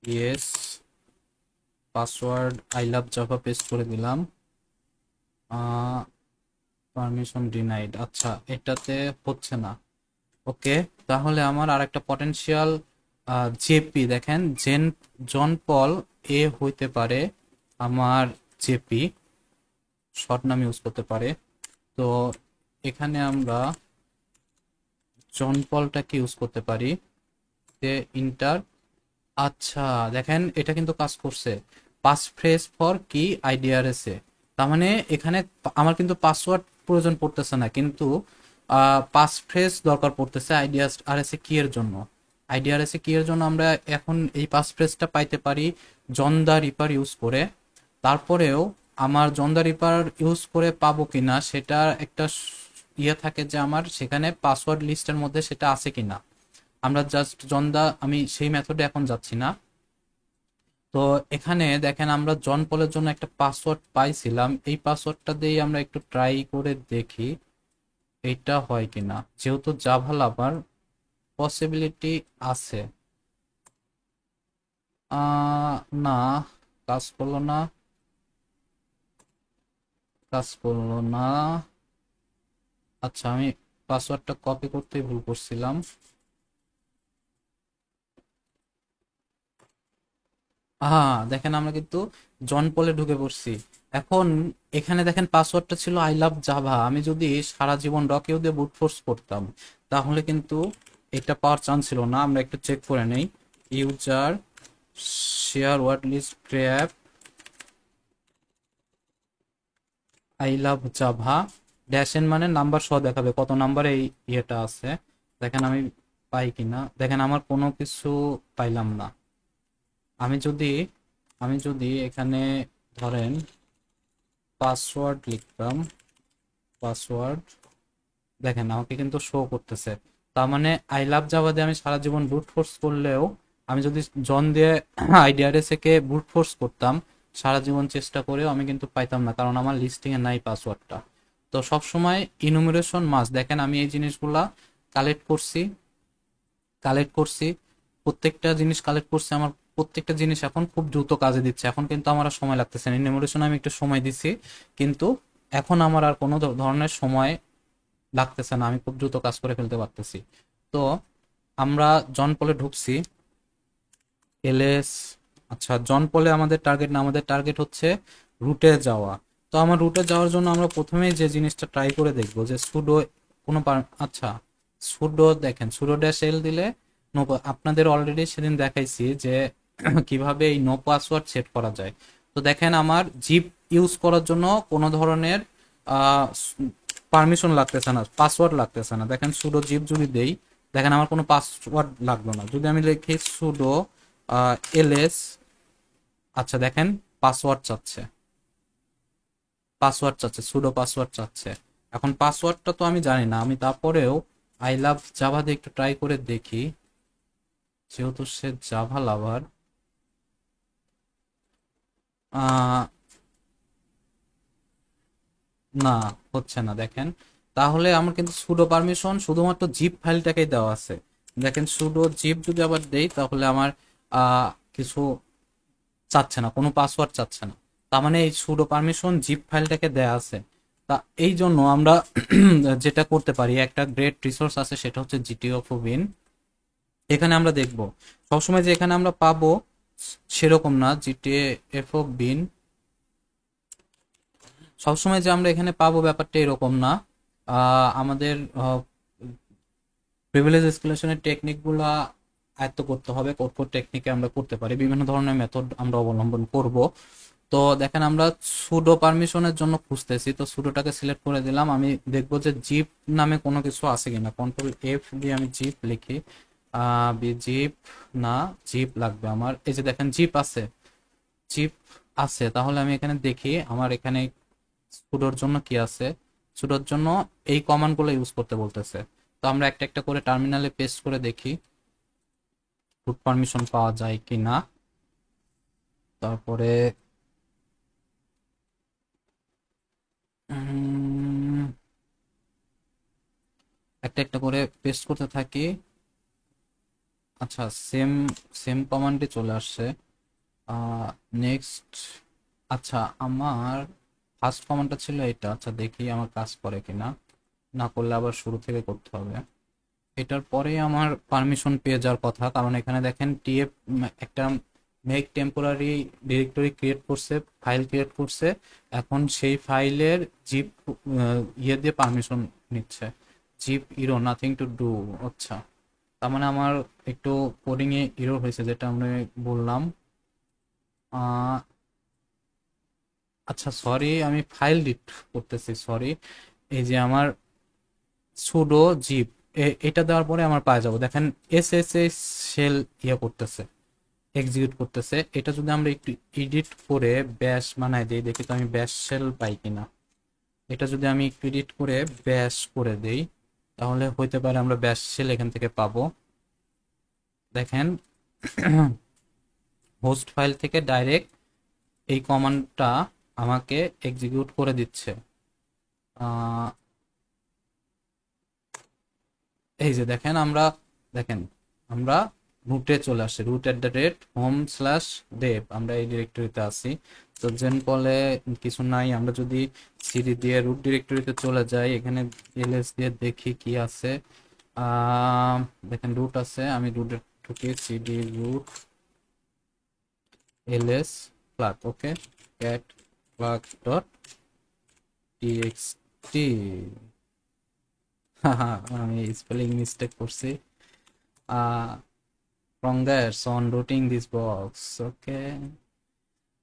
yes password I love Java paste করে দিলাম, পারমিশন ডিনাইড। আচ্ছা এটাতে হচ্ছে না, ওকে। তাহলে আমার আর একটা পটেনশিয়াল জেপি, দেখেন জন পল এ হইতে পারে আমার জেপি, শর্ট নাম ইউজ করতে পারে। তো এখানে আমরা জন পলটাকে ইউজ করতে পারি, যে ইন্টার। আচ্ছা দেখেন এটা কিন্তু কাজ করছে, পাস ফ্রেজ ফর কি আইডিআরএস এ, তার মানে এখানে আমার কিন্তু পাসওয়ার্ড প্রয়োজন পড়তেছে না, কিন্তু পাস ফ্রেজ দরকার পড়তেছে আইডিআরএস এ কি এর জন্য। আইডিআরএস এ কি এর জন্য আমরা এখন এই পাস ফ্রেজটা পাইতে পারি জন দা রিপার ইউজ করে। তারপরেও আমার জন দা রিপার ইউজ করে পাবো কিনা সেটা একটা ইয়ে থাকে, যে আমার সেখানে পাসওয়ার্ড লিস্টের মধ্যে সেটা আছে কিনা। আমরা জাস্ট জনদা, আমি সেই মেথডে এখন যাচ্ছি না। তো এখানে দেখেন আমরা জন পলের জন্য একটা পাসওয়ার্ড পাইছিলাম, এই পাসওয়ার্ডটা দিয়ে আমরা একটু ট্রাই করে দেখি এইটা হয় কিনা, যেহেতু জাভা লাভার পসিবিলিটি আছে। না, কাজ করলো না, কাজ করলো না। আচ্ছা আমি পাসওয়ার্ডটা কপি করতেই ভুল করছিলাম। দেখেন আমরা কিন্তু জন পলে ঢুকে পড়ছি। এখন এখানে দেখেন পাসওয়ার্ডটা ছিল আই লাভ জাভা, আমি যদি সারা জীবন রকেও দিয়ে বুট ফোর্স করতাম তাহলে কিন্তু এটা পাওয়ার চান্স ছিল না। আমরা একটু চেক করে নেই, user share word list grab I love Java dash N, মানে নাম্বার সহ দেখাবে কত নাম্বারে এই ইয়েটা আছে। দেখেন আমি পাই কিনা, দেখেন আমার কোনো কিছু পাইলাম না। আমি যদি আমি যদি এখানে ধরেন পাসওয়ার্ড লিখতাম, পাসওয়ার্ড, দেখেন আমাকে কিন্তু শো করতেছে। তার মানে আই লাভ জাভা দিয়ে আমি সারা জীবন ব্রুট ফোর্স করলেও আমি যদি জন দিয়ে আইডিআরএস কে ব্রুট ফোর্স করতাম সারা জীবন চেষ্টা করেও আমি কিন্তু পাইতাম না, কারণ আমার লিস্টিং এ নাই পাসওয়ার্ডটা। তো সবসময় ইনুমিরেশন মাস্ট। দেখেন আমি এই জিনিসগুলা কালেক্ট করছি, প্রত্যেকটা জিনিস কালেক্ট করছি, আমার প্রত্যেকটা জিনিস এখন খুব দ্রুত কাজে দিচ্ছে। এখন কিন্তু আমার আর সময় লাগতেছে না, ইনুমিরেশনে আমি একটু সময় দিছি, কিন্তু এখন আমার আর কোনো ধরনের সময় লাগতেছে না, আমি খুব দ্রুত কাজ করে ফেলতে পারতেছি। তো আমরা জন পলে ঢুকছি, এলএস, আচ্ছা জন পলে আমাদের টার্গেট না, আমাদের টার্গেট হচ্ছে রুটে যাওয়া। তো আমার রুটে যাওয়ার জন্য আমরা প্রথমেই যে জিনিসটা ট্রাই করে দেখবো যে সুডো আচ্ছা সুডো, দেখেন সুডো ড্যাশ এল দিলে নো, আপনাদের অলরেডি সেদিন দেখাইছি যে কিভাবে এই নো পাসওয়ার্ড সেট করা যায়। তো দেখেন আমার জিপ ইউজ করার জন্য কোনো ধরনের পারমিশন লাগতেছে না, পাসওয়ার্ড লাগতেছে না। দেখেন সুডো জিপ যদি দেই, দেখেন আমার কোনো পাসওয়ার্ড লাগলো না। যদি আমি লিখি সুডো এলএস, আচ্ছা দেখেন পাসওয়ার্ড চাচ্ছে, সুডো পাসওয়ার্ড চাচ্ছে। এখন পাসওয়ার্ডটা তো আমি জানি না, আমি তারপরেও আই লাভ জাভা দিয়ে একটু ট্রাই করে দেখি, যেহেতু সে জাভা লাভার। না, হচ্ছে না দেখেন। তাহলে আমার কিন্তু সুডো পারমিশন শুধুমাত্র জিপ ফাইলটাকেই দেওয়া আছে। দেখেন সুডো জিপ যদি আবার দেই, তাহলে আমার কিছু চাচ্ছে না, কোনো পাসওয়ার্ড চাচ্ছে না। তার মানে এই সুডো পারমিশন জিপ ফাইলটাকে দেয়া আছে। তা এই জন্য আমরা যেটা করতে পারি, একটা গ্রেট রিসোর্স আছে, সেটা হচ্ছে জিটিও অফ উইন। এখানে আমরা দেখব সবসময় যে এখানে আমরা পাবো সেরকম না। জিটিএফ অফ বিন সবসময় যে আমরা এখানে পাবো ব্যাপারটা এরকম না। আমাদের প্রিভিলেজ এসকেলেশনের টেকনিক গুলা আয়ত্ত করতে হবে। কোড টেকনিকে আমরা করতে পারি, বিভিন্ন ধরনের মেথড আমরা অবলম্বন করব। তো দেখেন আমরা সুডো পারমিশনের জন্য খুঁজতেছি, তো সুডোটাকে সিলেক্ট করে দিলাম। আমি দেখবো যে জিপ নামে কোনো কিছু আছে কিনা, কন্ট্রোল এফ দিয়ে আমি জিপ লিখি, জিপ না, জিপ লাগবে আমার। এই যে দেখেন জিপ আছে, তাহলে আমি এখানে দেখি আমার এখানে সুডোর জন্য কি আছে। সুডোর জন্য এই কমান্ড গুলো ইউজ করতে বলতেছে। তো আমরা একটা একটা করে টার্মিনালে পেস্ট করে দেখি রুট পারমিশন পাওয়া যায় কি না। তারপরে একটা একটা করে পেস্ট করতে থাকি। আচ্ছা সেম সেম কমান্ডে চলে আসছে। নেক্সট, আচ্ছা আমার ফার্স্ট কমান্ডটা ছিল এটা। আচ্ছা দেখি আমার কাজ করে কিনা, না করলে আবার শুরু থেকে করতে হবে। এটার পরেই আমার পারমিশন পেয়ে যাওয়ার কথা, কারণ এখানে দেখেন টিএফ একটা মেক টেম্পোরারি ডিরেক্টরি ক্রিয়েট করছে, ফাইল ক্রিয়েট করছে। এখন সেই ফাইলের জিপ ইয়ে দিয়ে পারমিশন নিচ্ছে। Zip error nothing to do. আচ্ছা, তার মানে আমার একটু কোডিং এ ইরো হয়েছে, যেটা আমরা বললাম। আহ, আচ্ছা সরি, আমি ফাইল ডিট করতেছি, সরি। এই যে আমার সুডো জিপ, এটা দেওয়ার পরে আমার পায়ে যাবো। দেখেন এস এস এস শেল ইয়ে করতেছে, এক্সিকিউট করতেছে। এটা যদি আমরা একটু এডিট করে ব্যাশ বানাই দিই, দেখি তো আমি ব্যাশ শেল পাই কিনা। এটা যদি আমি একটু এডিট করে ব্যাশ করে দেই, তাহলে হইতে পারে আমরা ব্যাশ শেল এখান থেকে পাবো। দেখেন হোস্ট ফাইল থেকে ডাইরেক্ট এই কমান্ডটা আমাকে এক্সিকিউট করে দিচ্ছে। আহ, এই যে দেখেন আমরা রুটে চলে আসছে, root@home/dev, আমরা এই ডিরেক্টরিতে আছি। তো জেন কলে কিছু নাই, আমরা যদি সিডি দিয়ে রুট ডিরেক্টরিতে চলে যাই, এখানে এলএস দিয়ে দেখি কি আছে। আহ দেখেন রুট আছে, আমি রুটে ঢুকি, সিডি রুট এলএস প্লাগ, ওকে, ক্যাট প্লাগ ডট টিএক্সটি। আমি স্পেলিং মিস্টেক করছি। from there so on routing this box, okay.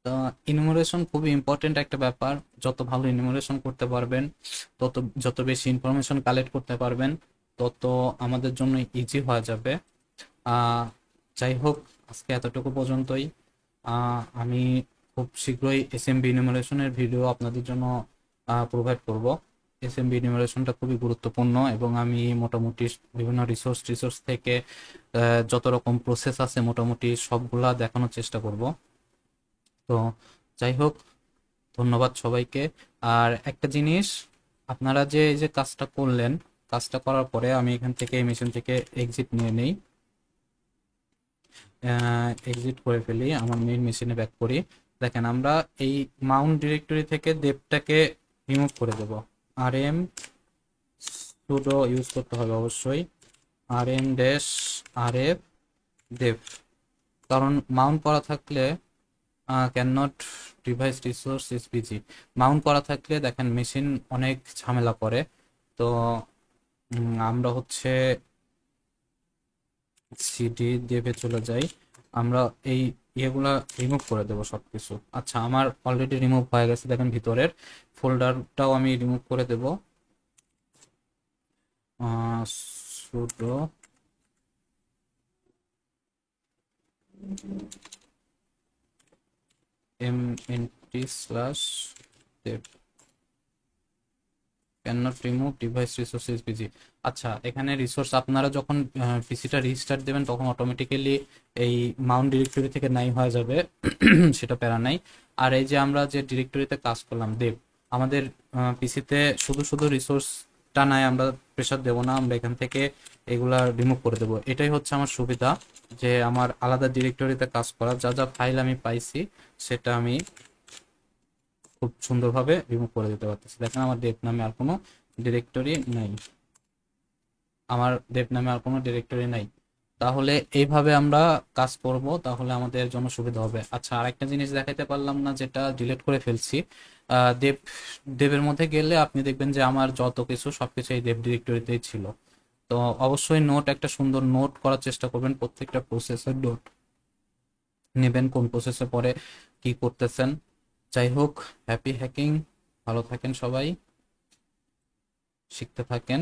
তো ইনুমারেশন খুবই ইম্পর্টেন্ট একটা ব্যাপার। যত ভালো ইনুমারেশন করতে পারবেন, যত বেশি ইনফরমেশন কালেক্ট করতে পারবেন, তত আমাদের জন্য ইজি হয়ে যাবে। আহ, যাই হোক, আজকে এতটুকু পর্যন্তই। আমি খুব শীঘ্রই এসএমবি ইনুমারেশনের ভিডিও আপনাদের জন্য প্রোভাইড করব। এসএমবি ইনুমারেশনটা খুবই গুরুত্বপূর্ণ, এবং আমি মোটামুটি বিভিন্ন রিসোর্স থেকে যত রকম প্রসেস আছে মোটামুটি সবগুলা দেখানোর চেষ্টা করব। তো যাই হোক, ধন্যবাদ সবাইকে। আর একটা জিনিস, আপনারা যে এই যে কাজটা করলেন, কাজটা করার পরে আমি এখান থেকে এই মেশিন থেকে এক্সিট নিয়ে নেই, এক্সিট করে ফেলি, আমার মেইন মেশিনে ব্যাক করি। দেখেন আমরা এই মাউন্ট ডিরেক্টরি থেকে দেবটাকে রিমুভ করে দেব। rm sudo ইউজ করতে হবে অবশ্যই, rm ড্যাশ rf dev, কারণ মাউন্ট করা থাকলে can not device resource is busy, Mount করা থাকলে দেখেন মেশিন অনেক ঝামেলা করে। তো আমরা হচ্ছে সিডি দেবে চলে যাই, আমরা এই ইয়েগুলা রিমুভ করে দেবো সবকিছু। আচ্ছা, আমার অলরেডি রিমুভ হয়ে গেছে, দেখেন ভিতরের ফোল্ডারটাও আমি রিমুভ করে দেব। Sudo mnt slash dev can not remove device resources busy. আচ্ছা, এখানে রিসোর্স আপনারা যখন পিসিটা রিস্টার্ট দেবেন তখন অটোমেটিক্যালি এই মাউন্ট ডিরেক্টরি থেকে নাই হয়ে যাবে, সেটা প্যারা নাই। আর এই যে আমরা যে ডিরেক্টরিতে কাজ করলাম দেব, আমাদের পিসিতে শুধু শুধু রিসোর্সটা নাই, আমরা প্রেশার দেবো না, আমরা এখান থেকে এগুলা রিমুভ করে দেবো। এটাই হচ্ছে আমার সুবিধা, যে আমার আলাদা ডিরেক্টরিতে কাজ করা, যা যা ফাইল আমি পাইছি সেটা আমি খুব সুন্দরভাবে রিমুভ করে দিতে পারতেছি। দেখেন আমার ডেপ নামে আর কোনো ডিরেক্টরি নাই, আমার ডেপ নামে আর কোনো ডিরেক্টরি নাই। তাহলে এইভাবে আমরা কাজ করব, তাহলে আমাদের জন্য সুবিধা হবে। আচ্ছা, আরেকটা জিনিস দেখাইতে পারলাম না, যেটা ডিলিট করে ফেলছি। দেব দেবের মধ্যে গেলে আপনি দেখবেন যে আমার যত কিছু সবকিছু এই দেব ডিরেক্টরিতেই ছিল। তো অবশ্যই নোট, একটা সুন্দর নোট করার চেষ্টা করবেন, প্রত্যেকটা প্রসেসের নোট নেবেন, কোন প্রসেসে পরে কি করতেছেন। যাই হোক, হ্যাপি হ্যাকিং, ভালো থাকেন সবাই, শিখতে থাকেন।